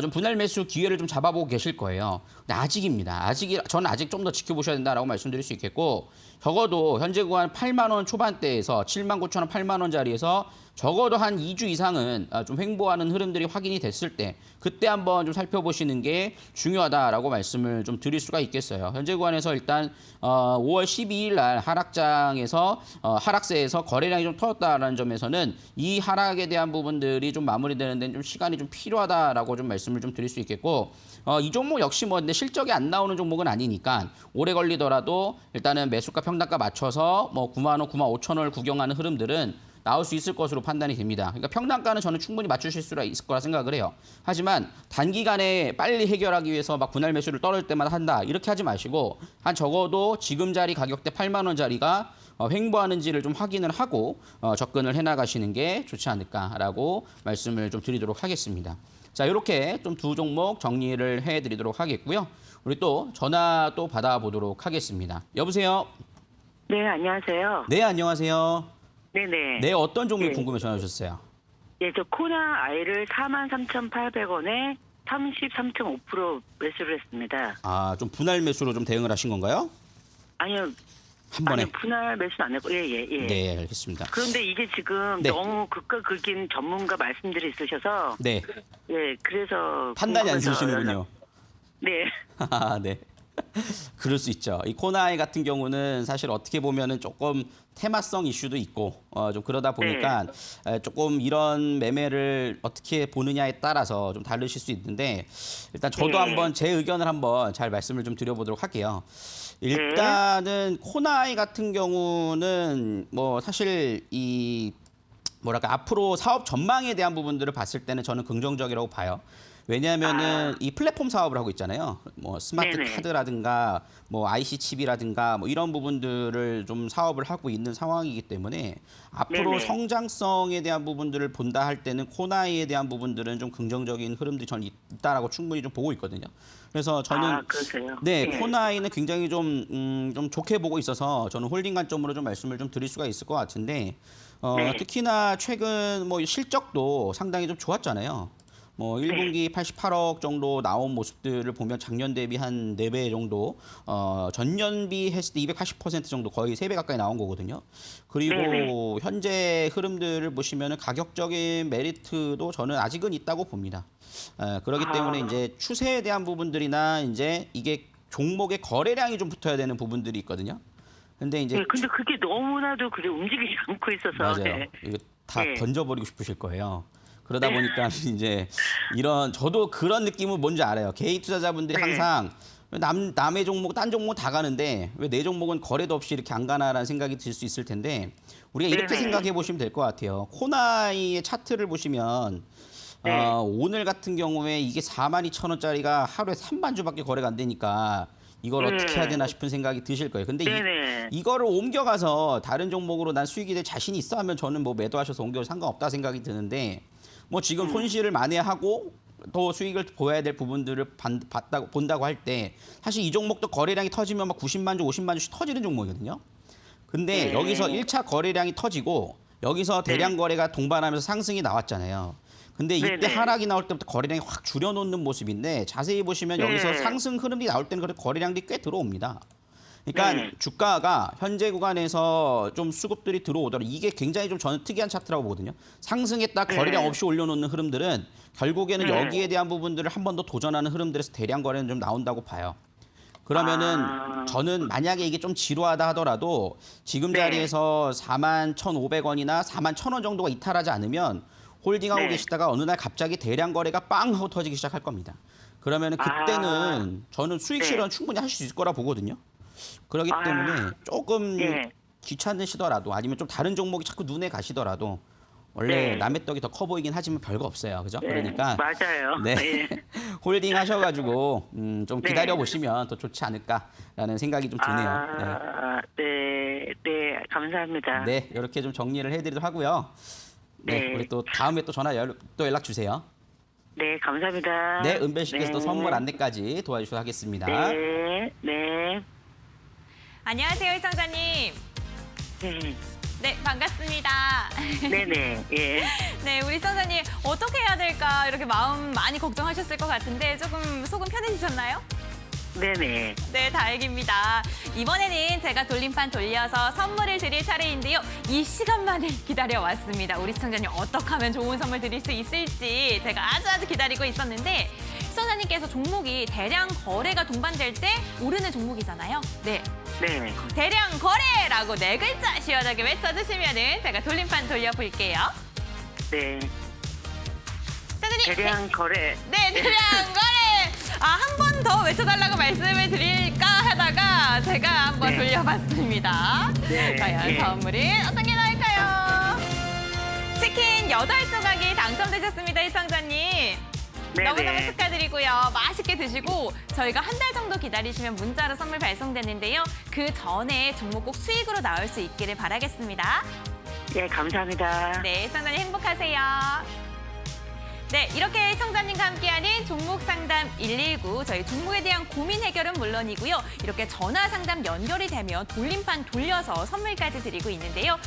좀 분할 매수 기회를 좀 잡아보고 계실 거예요. 근데 아직입니다. 저는 아직 좀 더 지켜보셔야 된다라고 말씀드릴 수 있겠고 적어도 현재 구간 8만 원 초반대에서 7만 9천 원, 8만 원 자리에서 적어도 한 2주 이상은 좀 횡보하는 흐름들이 확인이 됐을 때 그때 한번 좀 살펴보시는 게 중요하다라고 말씀을 좀 드릴 수가 있겠어요. 현재 구간에서 일단 5월 12일 날 하락장에서 하락세에서 거래량이 좀 터졌다라는 점에서는 이 하락에 대한 부분들이 좀 마무리되는 데는 좀 시간이 좀 필요하다라고 좀 말씀을 좀 드릴 수 있겠고 이 종목 역시 뭐 근데 실적이 안 나오는 종목은 아니니까 오래 걸리더라도 일단은 매수가 평단가 맞춰서 뭐 9만 원, 9만 5천 원을 구경하는 흐름들은 나올 수 있을 것으로 판단이 됩니다. 그러니까 평단가는 저는 충분히 맞추실 수가 있을 거라 생각을 해요. 하지만 단기간에 빨리 해결하기 위해서 막 분할 매수를 떨어질 때마다 한다 이렇게 하지 마시고 한 적어도 지금 자리 가격대 8만 원 자리가 횡보하는지를 좀 확인을 하고 접근을 해나가시는 게 좋지 않을까라고 말씀을 좀 드리도록 하겠습니다. 자, 이렇게 좀 두 종목 정리를 해드리도록 하겠고요. 우리 또 전화 또 받아보도록 하겠습니다. 여보세요? 네, 안녕하세요. 네, 안녕하세요. 네네. 네, 어떤 종목이 네. 궁금해 전화 주셨어요? 예, 저 코나 아이를 43,800원에 33.5% 매수를 했습니다. 아, 좀 분할 매수로 좀 대응을 하신 건가요? 아니요. 한 번에? 아니요, 분할 매수는 안 했고, 예. 네, 알겠습니다. 그런데 이게 지금 네. 너무 극과 극인 전문가 말씀들이 있으셔서, 네, 예, 그래서. 판단이 안 궁금해서 쓰시는군요. 네. 아, 네. 그럴 수 있죠. 이 코나이 같은 경우는 사실 어떻게 보면은 조금 테마성 이슈도 있고 좀 그러다 보니까 조금 이런 매매를 어떻게 보느냐에 따라서 좀 다르실 수 있는데 일단 저도 네. 한번 제 의견을 한번 잘 말씀을 좀 드려보도록 할게요. 일단은 코나이 같은 경우는 뭐 사실 이 뭐랄까 앞으로 사업 전망에 대한 부분들을 봤을 때는 저는 긍정적이라고 봐요. 왜냐하면은 이 플랫폼 사업을 하고 있잖아요. 뭐 스마트 네네. 카드라든가 뭐 IC 칩이라든가 뭐 이런 부분들을 좀 사업을 하고 있는 상황이기 때문에 앞으로 네네. 성장성에 대한 부분들을 본다 할 때는 코나이에 대한 부분들은 좀 긍정적인 흐름들이 저는 있다라고 충분히 좀 보고 있거든요. 그래서 저는 그러세요? 네, 예. 코나이는 굉장히 좀 좋게 보고 있어서 저는 홀딩 관점으로 좀 말씀을 좀 드릴 수가 있을 것 같은데 네. 특히나 최근 뭐 실적도 상당히 좀 좋았잖아요. 뭐 1분기 88억 정도 나온 모습들을 보면 작년 대비 한 4배 정도, 전년비 했을 때 280% 정도 거의 3배 가까이 나온 거거든요. 그리고 네네. 현재 흐름들을 보시면은 가격적인 메리트도 저는 아직은 있다고 봅니다. 그렇기 때문에 이제 추세에 대한 부분들이나 이제 이게 종목의 거래량이 좀 붙어야 되는 부분들이 있거든요. 근데 이제 네, 근데 그게 너무나도 그래 움직이지 않고 있어서. 맞아요. 네. 이거 다 네. 던져버리고 싶으실 거예요. 그러다 보니까 이제 이런 저도 그런 느낌은 뭔지 알아요. 개인 투자자분들이 네. 항상 남의 종목, 딴 종목 다 가는데 왜 내 종목은 거래도 없이 이렇게 안 가나라는 생각이 들 수 있을 텐데 우리가 이렇게 네네. 생각해 보시면 될 것 같아요. 코나이의 차트를 보시면 네. 오늘 같은 경우에 이게 42,000원짜리가 하루에 3만 주밖에 거래가 안 되니까 이걸 어떻게 해야 되나 싶은 생각이 드실 거예요. 근데 네네. 이거를 옮겨가서 다른 종목으로 난 수익이 될 자신이 있어 하면 저는 뭐 매도하셔서 옮겨도 상관없다 생각이 드는데 뭐 지금 손실을 만회하고 더 수익을 보여야 될 부분들을 본다고 할 때 사실 이 종목도 거래량이 터지면 막 90만 주, 50만 주씩 터지는 종목이거든요. 근데 네. 여기서 1차 거래량이 터지고 여기서 대량 거래가 동반하면서 상승이 나왔잖아요. 근데 이때 네네. 하락이 나올 때부터 거래량이 확 줄여놓는 모습인데 자세히 보시면 여기서 네. 상승 흐름이 나올 때는 거래량들이 꽤 들어옵니다. 그러니까 네. 주가가 현재 구간에서 좀 수급들이 들어오더라도 이게 굉장히 좀 저는 특이한 차트라고 보거든요. 상승했다 거래량 없이 올려놓는 흐름들은 결국에는 네. 여기에 대한 부분들을 한 번 더 도전하는 흐름들에서 대량 거래는 좀 나온다고 봐요. 그러면은 저는 만약에 이게 좀 지루하다 하더라도 지금 네. 자리에서 41,500원이나 41,000원 정도가 이탈하지 않으면 홀딩하고 네. 계시다가 어느 날 갑자기 대량 거래가 빵 하고 터지기 시작할 겁니다. 그러면은 그때는 저는 수익 네. 실현 충분히 하실 수 있을 거라 보거든요. 그렇기 아. 때문에 조금 예. 귀찮으시더라도 아니면 좀 다른 종목이 자꾸 눈에 가시더라도 원래 네. 남의 떡이 더 커 보이긴 하지만 별거 없어요. 그죠? 네. 그러니까 맞아요. 네. 예. 홀딩 하셔가지고 좀 네. 기다려 보시면 더 좋지 않을까라는 생각이 좀 드네요. 네, 네, 감사합니다. 네. 네, 이렇게 좀 정리를 해드리도록 하고요. 네, 네. 우리 또 다음에 또 또 연락 주세요. 네, 감사합니다. 네, 은별 씨께서 또 네. 선물 안내까지 도와주셔서 하겠습니다. 네, 네, 안녕하세요, 시청자님. 네, 네, 반갑습니다. 네, 네, 예. 네, 우리 시청자님 어떻게 해야 될까 이렇게 마음 많이 걱정하셨을 것 같은데 조금 속은 편해지셨나요? 네, 네. 네, 다행입니다. 이번에는 제가 돌림판 돌려서 선물을 드릴 차례인데요. 이 시간만을 기다려왔습니다. 우리 시청자님 어떻게 하면 좋은 선물 드릴 수 있을지 제가 아주 기다리고 있었는데 시청자님께서 종목이 대량 거래가 동반될 때 오르는 종목이잖아요. 네, 네. 대량 거래라고 4글자 시원하게 외쳐주시면은 제가 돌림판 돌려볼게요. 네. 시청자님, 대량 거래. 네, 대량 거래! 한 번 더 외쳐달라고 말씀을 드릴까 하다가 제가 한번 네. 돌려봤습니다. 네, 과연 예. 선물은 어떤 게 나올까요? 치킨 8조각이 당첨되셨습니다, 시청자님. 네, 너무너무 네. 축하드리고요. 맛있게 드시고 저희가 한 달 정도 기다리시면 문자로 선물 발송되는데요. 그 전에 종목 꼭 수익으로 나올 수 있기를 바라겠습니다. 네, 감사합니다. 네, 시청자님 행복하세요. 네, 이렇게 시청자님과 함께하는 종목 상담 119, 저희 종목에 대한 고민 해결은 물론이고요. 이렇게 전화 상담 연결이 되면 돌림판 돌려서 선물까지 드리고 있는데요.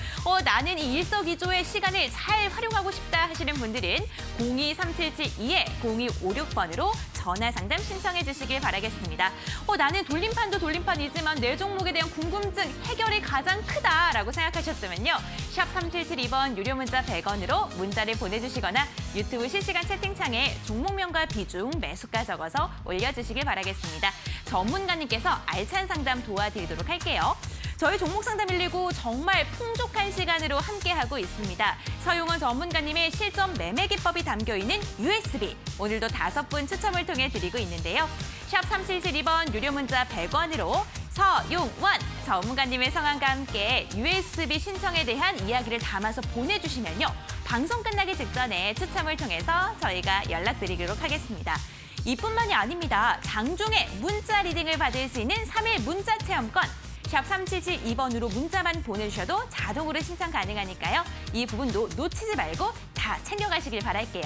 나는 이 일석이조의 시간을 잘 활용하고 싶다 하시는 분들은 023772-0256번으로 전화 상담 신청해 주시길 바라겠습니다. 나는 돌림판도 돌림판이지만 내 종목에 대한 궁금증 해결이 가장 크다라고 생각하셨다면요. 샵 3772번 유료 문자 100원으로 문자를 보내주시거나 유튜브 실시간 채팅창에 종목명과 비중, 매수가 적어서 올려주시길 바라겠습니다. 전문가님께서 알찬 상담 도와드리도록 할게요. 저희 종목 상담 119 정말 풍족한 시간으로 함께하고 있습니다. 서용원 전문가님의 실전 매매 기법이 담겨있는 USB. 오늘도 5분 추첨을 통해 드리고 있는데요. 샵 3772번 유료 문자 100원으로 서용원 전문가님의 성함과 함께 USB 신청에 대한 이야기를 담아서 보내주시면요. 방송 끝나기 직전에 추첨을 통해서 저희가 연락드리도록 하겠습니다. 이뿐만이 아닙니다. 장중에 문자 리딩을 받을 수 있는 3일 문자 체험권. 샵 3772번으로 문자만 보내주셔도 자동으로 신청 가능하니까요. 이 부분도 놓치지 말고 다 챙겨가시길 바랄게요.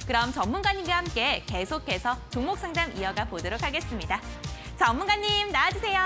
그럼 전문가님과 함께 계속해서 종목 상담 이어가 보도록 하겠습니다. 전문가님 나와주세요.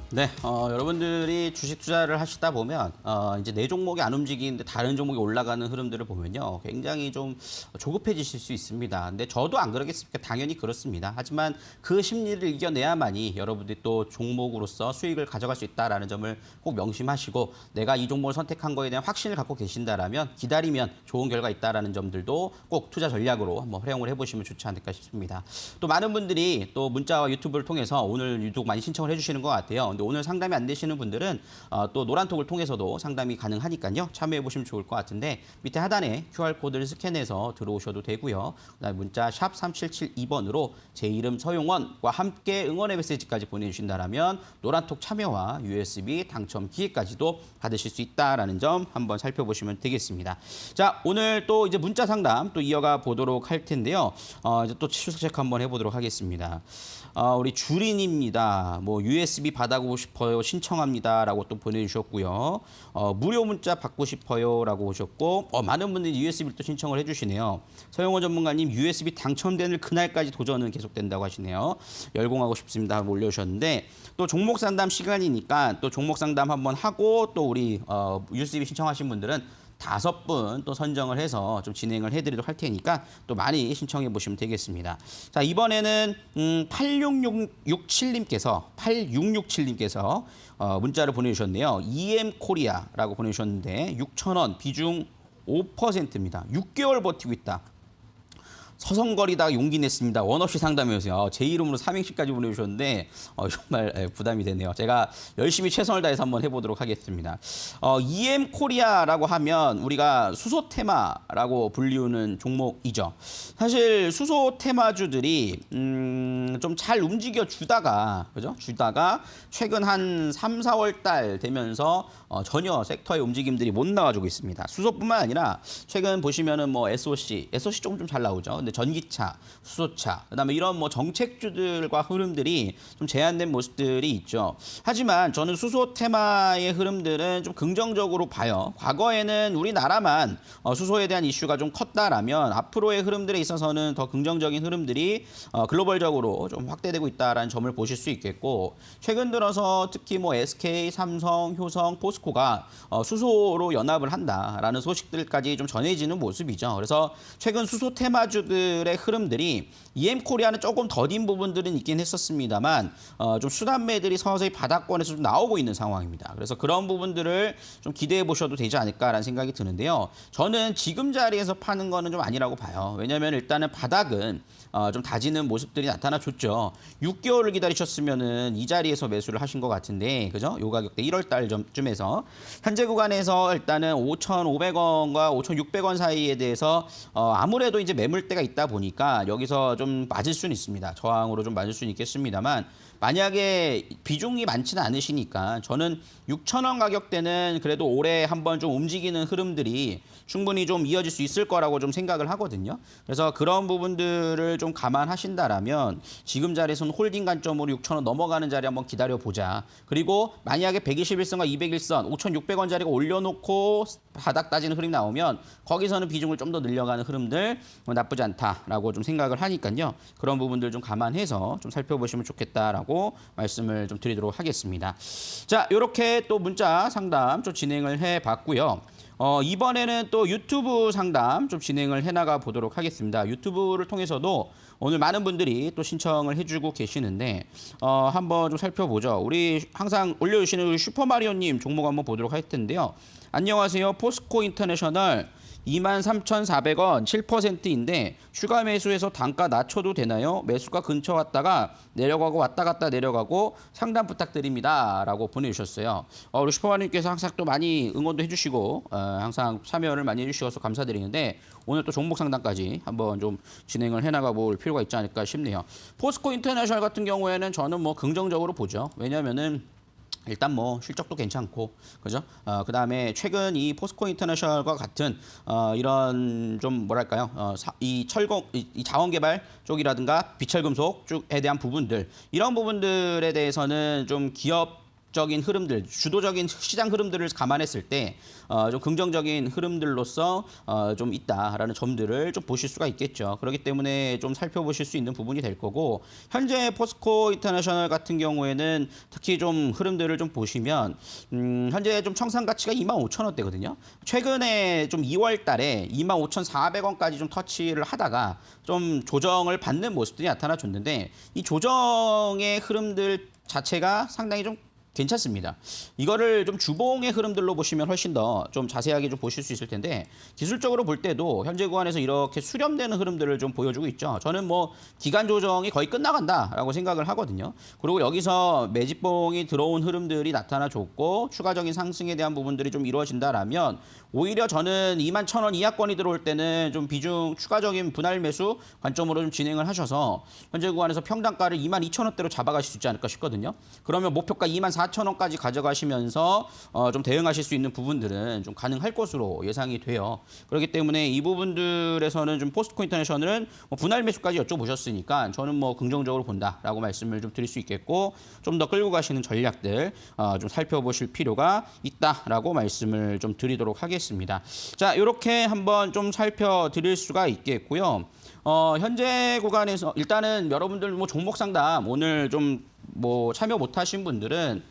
네, 여러분들이 주식 투자를 하시다 보면 이제 내 종목이 안 움직이는데 다른 종목이 올라가는 흐름들을 보면요, 굉장히 좀 조급해지실 수 있습니다. 근데 저도 안 그러겠습니까? 당연히 그렇습니다. 하지만 그 심리를 이겨내야만이 여러분들이 또 종목으로서 수익을 가져갈 수 있다라는 점을 꼭 명심하시고, 내가 이 종목을 선택한 거에 대한 확신을 갖고 계신다라면 기다리면 좋은 결과 있다라는 점들도 꼭 투자 전략으로 한번 활용을 해보시면 좋지 않을까 싶습니다. 또 많은 분들이 또 문자와 유튜브를 통해서 오늘 유독 많이 신청을 해주시는 것 같아요. 근데 오늘 상담이 안 되시는 분들은 또 노란톡을 통해서도 상담이 가능하니까요. 참여해 보시면 좋을 것 같은데, 밑에 하단에 QR코드를 스캔해서 들어오셔도 되고요. 그다음에 문자 샵 3772번으로 제 이름 서용원과 함께 응원의 메시지까지 보내주신다면 노란톡 참여와 USB 당첨 기회까지도 받으실 수 있다라는 점 한번 살펴보시면 되겠습니다. 자, 오늘 또 이제 문자 상담 또 이어가 보도록 할 텐데요. 이제 또 출석 체크 한번 해보도록 하겠습니다. 우리 주린입니다. 뭐 USB 받아보고 싶어요. 신청합니다라고 또 보내주셨고요. 무료 문자 받고 싶어요라고 오셨고, 많은 분들이 USB를 또 신청을 해주시네요. 서영호 전문가님 USB 당첨되는 그날까지 도전은 계속된다고 하시네요. 열공하고 싶습니다 하고 올려주셨는데, 또 종목 상담 시간이니까 또 종목 상담 한번 하고 또 우리 USB 신청하신 분들은 5분 또 선정을 해서 좀 진행을 해드리도록 할 테니까 또 많이 신청해 보시면 되겠습니다. 자, 이번에는 8667님께서 문자를 보내주셨네요. EM코리아라고 보내주셨는데 6,000원 비중 5%입니다. 6개월 버티고 있다. 서성거리다가 용기 냈습니다. 원 없이 상담해주세요. 제 이름으로 삼행시까지 보내주셨는데 정말 부담이 되네요. 제가 열심히 최선을 다해서 한번 해보도록 하겠습니다. EM코리아라고 하면 우리가 수소 테마라고 불리우는 종목이죠. 사실 수소 테마주들이 좀 잘 움직여 주다가, 그죠? 주다가 최근 한 3, 4월 달 되면서 전혀 섹터의 움직임들이 못 나와주고 있습니다. 수소뿐만 아니라 최근 보시면은 뭐 SOC 조금 좀 잘 나오죠. 근데 전기차, 수소차, 그다음에 이런 뭐 정책주들과 흐름들이 좀 제한된 모습들이 있죠. 하지만 저는 수소 테마의 흐름들은 좀 긍정적으로 봐요. 과거에는 우리나라만 수소에 대한 이슈가 좀 컸다라면 앞으로의 흐름들에 있어서는 더 긍정적인 흐름들이 글로벌적으로 좀 확대되고 있다라는 점을 보실 수 있겠고, 최근 들어서 특히 뭐 SK, 삼성, 효성, 포스코가 수소로 연합을 한다라는 소식들까지 좀 전해지는 모습이죠. 그래서 최근 수소 테마주들의 흐름들이 EM코리아는 조금 더딘 부분들은 있긴 했었습니다만 좀 수단매들이 서서히 바닥권에서 좀 나오고 있는 상황입니다. 그래서 그런 부분들을 좀 기대해 보셔도 되지 않을까라는 생각이 드는데요. 저는 지금 자리에서 파는 거는 좀 아니라고 봐요. 왜냐하면 일단은 바닥은 좀 다지는 모습들이 나타나줬죠. 6개월을 기다리셨으면은 이 자리에서 매수를 하신 것 같은데, 그죠? 요 가격대 1월 달쯤에서 현재 구간에서 일단은 5,500원과 5,600원 사이에 대해서 아무래도 이제 매물대가 있다 보니까 여기서 좀 맞을 수는 있습니다. 저항으로 좀 맞을 수는 있겠습니다만, 만약에 비중이 많지는 않으시니까 저는 6,000원 가격대는 그래도 올해 한번 좀 움직이는 흐름들이 충분히 좀 이어질 수 있을 거라고 좀 생각을 하거든요. 그래서 그런 부분들을 좀 감안하신다라면 지금 자리에서는 홀딩 관점으로 6,000원 넘어가는 자리 한번 기다려보자. 그리고 만약에 121선과 201선, 5,600원짜리가 올려놓고 바닥 따지는 흐름이 나오면 거기서는 비중을 좀 더 늘려가는 흐름들 나쁘지 않다라고 좀 생각을 하니까요. 그런 부분들 좀 감안해서 좀 살펴보시면 좋겠다라고 말씀을 좀 드리도록 하겠습니다. 자, 이렇게 또 문자 상담 좀 진행을 해봤고요. 이번에는 또 유튜브 상담 좀 진행을 해나가 보도록 하겠습니다. 유튜브를 통해서도 오늘 많은 분들이 또 신청을 해주고 계시는데 한번 좀 살펴보죠. 우리 항상 올려주시는 우리 슈퍼마리오님 종목 한번 보도록 할 텐데요. 안녕하세요. 포스코 인터내셔널 23,400원 7%인데 추가 매수해서 단가 낮춰도 되나요? 매수가 근처 왔다가 내려가고 왔다 갔다 내려가고 상담 부탁드립니다. 라고 보내주셨어요. 우리 슈퍼마님께서 항상 또 많이 응원도 해주시고 항상 참여를 많이 해주셔서 감사드리는데 오늘 또 종목 상담까지 한번 좀 진행을 해나가 볼 필요가 있지 않을까 싶네요. 포스코 인터내셔널 같은 경우에는 저는 뭐 긍정적으로 보죠. 왜냐면은 일단 뭐 실적도 괜찮고 그죠? 그다음에 최근 이 포스코 인터내셔널과 같은 이런 좀 뭐랄까요? 이 철공 이 자원 개발 쪽이라든가 비철금속 쪽에 대한 부분들 이런 부분들에 대해서는 좀 기업적인 흐름들, 주도적인 시장 흐름들을 감안했을 때 좀 긍정적인 흐름들로서 좀 있다라는 점들을 좀 보실 수가 있겠죠. 그렇기 때문에 좀 살펴보실 수 있는 부분이 될 거고 현재 포스코 인터내셔널 같은 경우에는 특히 좀 흐름들을 좀 보시면 현재 좀 청산 가치가 25,000원대거든요. 최근에 좀 2월 달에 25,400원까지 좀 터치를 하다가 좀 조정을 받는 모습들이 나타나줬는데 이 조정의 흐름들 자체가 상당히 좀 괜찮습니다. 이거를 좀 주봉의 흐름들로 보시면 훨씬 더 좀 자세하게 좀 보실 수 있을 텐데 기술적으로 볼 때도 현재 구간에서 이렇게 수렴되는 흐름들을 좀 보여주고 있죠. 저는 뭐 기간 조정이 거의 끝나간다라고 생각을 하거든요. 그리고 여기서 매집봉이 들어온 흐름들이 나타나줬고 추가적인 상승에 대한 부분들이 좀 이루어진다라면 오히려 저는 21,000원 이하권이 들어올 때는 좀 비중 추가적인 분할 매수 관점으로 좀 진행을 하셔서 현재 구간에서 평단가를 22,000원대로 잡아가실 수 있지 않을까 싶거든요. 그러면 목표가 24,000원까지 가져가시면서 좀 대응하실 수 있는 부분들은 좀 가능할 것으로 예상이 돼요. 그렇기 때문에 이 부분들에서는 좀 포스코 인터내셔널은 뭐 분할 매수까지 여쭤보셨으니까 저는 뭐 긍정적으로 본다라고 말씀을 좀 드릴 수 있겠고 좀 더 끌고 가시는 전략들 좀 살펴보실 필요가 있다라고 말씀을 좀 드리도록 하겠습니다. 자, 이렇게 한번 좀 살펴드릴 수가 있겠고요. 현재 구간에서 일단은 여러분들 뭐 종목 상담 오늘 좀 뭐 참여 못하신 분들은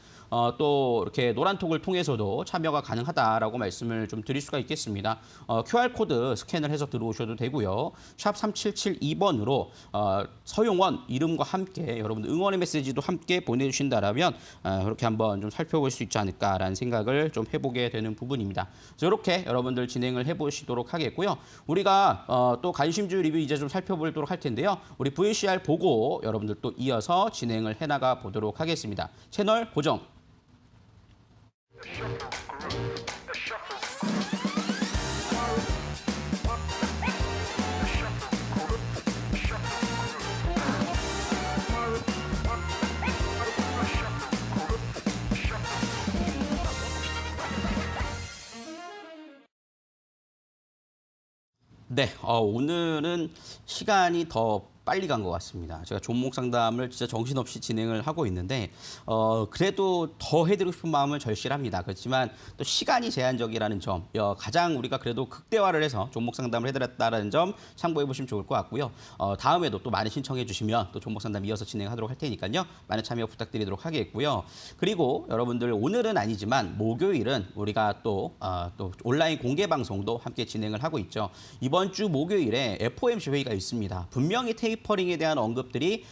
또 이렇게 노란톡을 통해서도 참여가 가능하다라고 말씀을 좀 드릴 수가 있겠습니다. QR코드 스캔을 해서 들어오셔도 되고요. 샵 3772번으로 서용원 이름과 함께 여러분들 응원의 메시지도 함께 보내주신다라면 그렇게 한번 좀 살펴볼 수 있지 않을까라는 생각을 좀 해보게 되는 부분입니다. 그래서 이렇게 여러분들 진행을 해보시도록 하겠고요. 우리가 또 관심주 리뷰 이제 좀 살펴보도록 할 텐데요. 우리 VCR 보고 여러분들 또 이어서 진행을 해나가 보도록 하겠습니다. 채널 고정. 네, 오늘은 시간이 더 빨리 간 것 같습니다. 제가 종목 상담을 진짜 정신없이 진행을 하고 있는데 그래도 더 해드리고 싶은 마음은 절실합니다. 그렇지만 또 시간이 제한적이라는 점, 가장 우리가 그래도 극대화를 해서 종목 상담을 해드렸다는 점 참고해 보시면 좋을 것 같고요. 다음에도 또 많이 신청해 주시면 또 종목 상담 이어서 진행하도록 할 테니까요. 많은 참여 부탁드리도록 하겠고요. 그리고 여러분들 오늘은 아니지만 목요일은 우리가 또 온라인 공개 방송도 함께 진행을 하고 있죠. 이번 주 목요일에 FOMC 회의가 있습니다. 분명히 테이퍼링에 대한 언급들이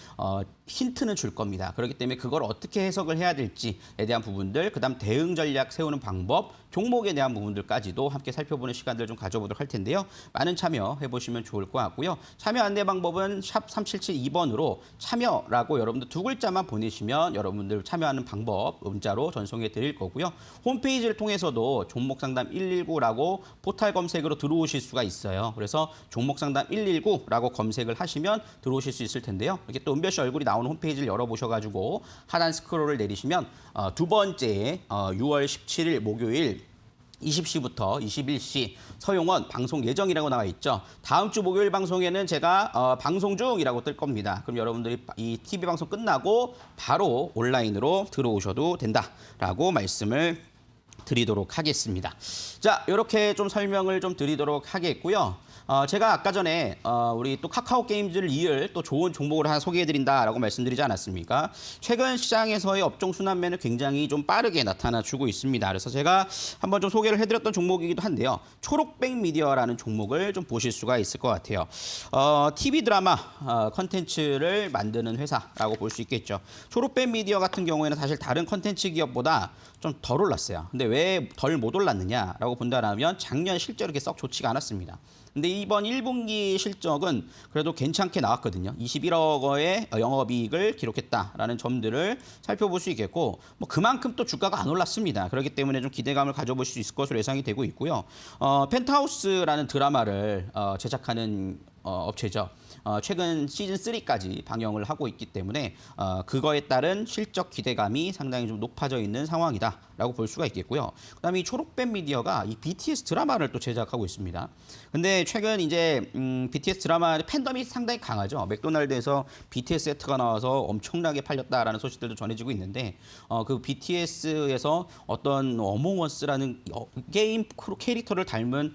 힌트는 줄 겁니다. 그렇기 때문에 그걸 어떻게 해석을 해야 될지에 대한 부분들, 그다음 대응 전략 세우는 방법, 종목에 대한 부분들까지도 함께 살펴보는 시간들 좀 가져보도록 할 텐데요. 많은 참여해 보시면 좋을 것 같고요. 참여 안내 방법은 샵 3772번으로 참여라고 여러분들 두 글자만 보내시면 여러분들 참여하는 방법 문자로 전송해 드릴 거고요. 홈페이지를 통해서도 종목 상담 119라고 포탈 검색으로 들어오실 수가 있어요. 그래서 종목 상담 119라고 검색을 하시면 들어오실 수 있을 텐데요. 이렇게 또 은별 씨 얼굴이 나오는 홈페이지를 열어보셔가지고 하단 스크롤을 내리시면 두 번째 6월 17일 목요일 20시부터 21시 서용원 방송 예정이라고 나와 있죠. 다음 주 목요일 방송에는 제가 방송 중이라고 뜰 겁니다. 그럼 여러분들이 이 TV 방송 끝나고 바로 온라인으로 들어오셔도 된다라고 말씀을 드리도록 하겠습니다. 자, 이렇게 좀 설명을 좀 드리도록 하겠고요. 제가 아까 전에 우리 또 카카오 게임즈를 이을 또 좋은 종목을 하나 소개해드린다라고 말씀드리지 않았습니까? 최근 시장에서의 업종 순환매는 굉장히 좀 빠르게 나타나주고 있습니다. 그래서 제가 한번 좀 소개를 해드렸던 종목이기도 한데요. 초록백 미디어라는 종목을 좀 보실 수가 있을 것 같아요. TV 드라마 컨텐츠를 만드는 회사라고 볼 수 있겠죠. 초록백 미디어 같은 경우에는 사실 다른 컨텐츠 기업보다 좀 덜 올랐어요. 근데 왜 덜 못 올랐느냐라고 본다면 작년 실적이 그렇게 썩 좋지가 않았습니다. 근데 이번 1분기 실적은 그래도 괜찮게 나왔거든요. 21억 원의 영업이익을 기록했다라는 점들을 살펴볼 수 있겠고, 뭐 그만큼 또 주가가 안 올랐습니다. 그렇기 때문에 좀 기대감을 가져볼 수 있을 것으로 예상이 되고 있고요. 펜트하우스라는 드라마를 제작하는 업체죠. 최근 시즌 3까지 방영을 하고 있기 때문에 그거에 따른 실적 기대감이 상당히 좀 높아져 있는 상황이다라고 볼 수가 있겠고요. 그다음에 이 초록백 미디어가 이 BTS 드라마를 또 제작하고 있습니다. 근데 최근 이제 BTS 드라마 팬덤이 상당히 강하죠. 맥도날드에서 BTS 세트가 나와서 엄청나게 팔렸다라는 소식들도 전해지고 있는데 그 BTS에서 어떤 어몽어스라는 게임 캐릭터를 닮은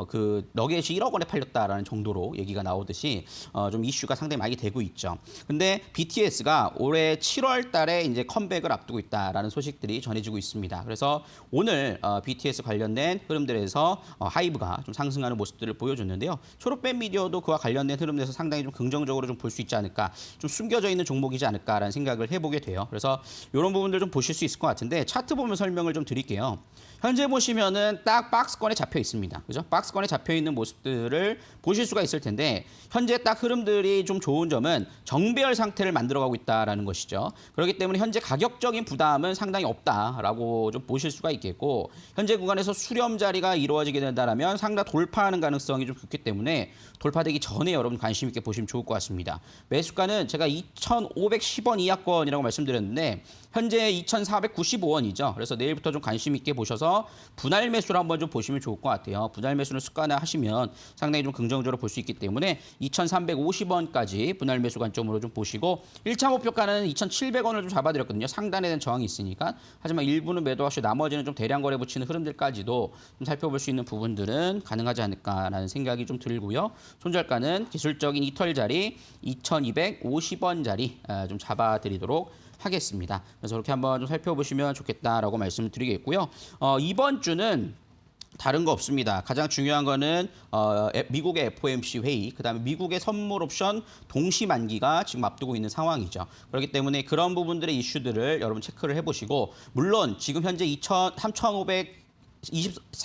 그 너겟이 1억 원에 팔렸다라는 정도로 얘기가 나오듯이 좀 이슈가 상당히 많이 되고 있죠. 근데 BTS가 올해 7월 달에 이제 컴백을 앞두고 있다라는 소식들이 전해지고 있습니다. 그래서 오늘 BTS 관련된 흐름들에서 하이브가 좀 상승하는 모습들을 보여줬는데요. 초록백 미디어도 그와 관련된 흐름에서 상당히 좀 긍정적으로 좀 볼 수 있지 않을까, 좀 숨겨져 있는 종목이지 않을까라는 생각을 해보게 돼요. 그래서 이런 부분들 좀 보실 수 있을 것 같은데 차트 보면 설명을 좀 드릴게요. 현재 보시면은 딱 박스권에 잡혀 있습니다. 그죠? 박스권에 잡혀 있는 모습들을 보실 수가 있을 텐데 현재 딱 흐름들이 좀 좋은 점은 정배열 상태를 만들어가고 있다라는 것이죠. 그렇기 때문에 현재 가격적인 부담은 상당히 없다라고 좀 보실 수가 있겠고, 현재 구간에서 수렴 자리가 이루어지게 된다면 상당 돌파하는 가능성이 좀 좋기 때문에 돌파되기 전에 여러분 관심 있게 보시면 좋을 것 같습니다. 매수가는 제가 2,510원 이하권이라고 말씀드렸는데 현재 2,495원이죠. 그래서 내일부터 좀 관심 있게 보셔서 분할 매수를 한번 좀 보시면 좋을 것 같아요. 분할 매수를 습관화하시면 상당히 좀 긍정적으로 볼 수 있기 때문에 2,350원까지 분할 매수 관점으로 좀 보시고 1차 목표가는 2,700원을 좀 잡아드렸거든요. 상단에 대한 저항이 있으니까. 하지만 일부는 매도하시고 나머지는 좀 대량 거래 붙이는 흐름들까지도 좀 살펴볼 수 있는 부분들은 가능하지 않을까라는 생각이 좀 들고요. 손절가는 기술적인 이털 자리 2,250원 자리 좀 잡아드리도록 하겠습니다. 그래서 그렇게 한번 좀 살펴보시면 좋겠다라고 말씀을 드리겠고요. 이번 주는 다른 거 없습니다. 가장 중요한 거는 미국의 FOMC 회의, 그다음에 미국의 선물 옵션 동시 만기가 지금 앞두고 있는 상황이죠. 그렇기 때문에 그런 부분들의 이슈들을 여러분 체크를 해보시고, 물론 지금 현재 3,520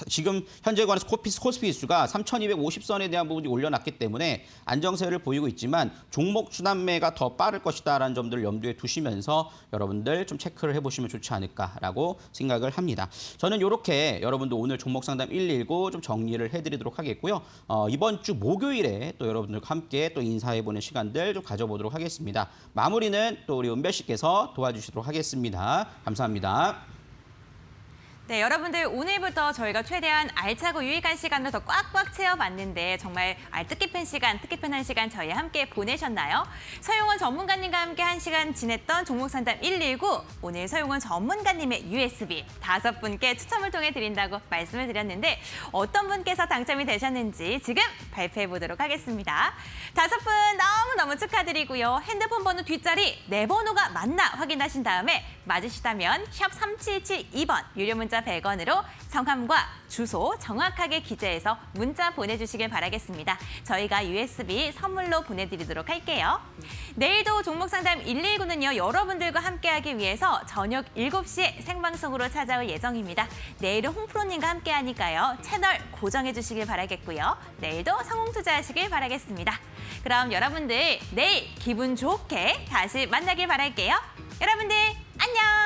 지금 현재 관해서 코스피 지수가 3,250선에 대한 부분이 올려놨기 때문에 안정세를 보이고 있지만 종목 순환매가 더 빠를 것이다라는 점들을 염두에 두시면서 여러분들 좀 체크를 해보시면 좋지 않을까라고 생각을 합니다. 저는 이렇게 여러분들 오늘 종목 상담 119 좀 정리를 해드리도록 하겠고요. 이번 주 목요일에 또 여러분들과 함께 또 인사해보는 시간들 좀 가져보도록 하겠습니다. 마무리는 또 우리 은별 씨께서 도와주시도록 하겠습니다. 감사합니다. 네, 여러분들 오늘부터 저희가 최대한 알차고 유익한 시간을 더 꽉꽉 채워봤는데 정말 뜻깊은 시간, 뜻깊은 한 시간 저희와 함께 보내셨나요? 서용원 전문가님과 함께 한 시간 지냈던 종목상담 119, 오늘 서용원 전문가님의 USB 5분께 추첨을 통해 드린다고 말씀을 드렸는데 어떤 분께서 당첨이 되셨는지 지금 발표해 보도록 하겠습니다. 5분 너무너무 축하드리고요. 핸드폰 번호 뒷자리 4번호가 맞나 확인하신 다음에 맞으시다면 샵 3772번 유료 문자 100원으로 성함과 주소 정확하게 기재해서 문자 보내주시길 바라겠습니다. 저희가 USB 선물로 보내드리도록 할게요. 내일도 종목상담 119는요. 여러분들과 함께하기 위해서 저녁 7시에 생방송으로 찾아올 예정입니다. 내일은 홍프로님과 함께하니까요. 채널 고정해주시길 바라겠고요. 내일도 성공투자하시길 바라겠습니다. 그럼 여러분들 내일 기분 좋게 다시 만나길 바랄게요. 여러분들 안녕!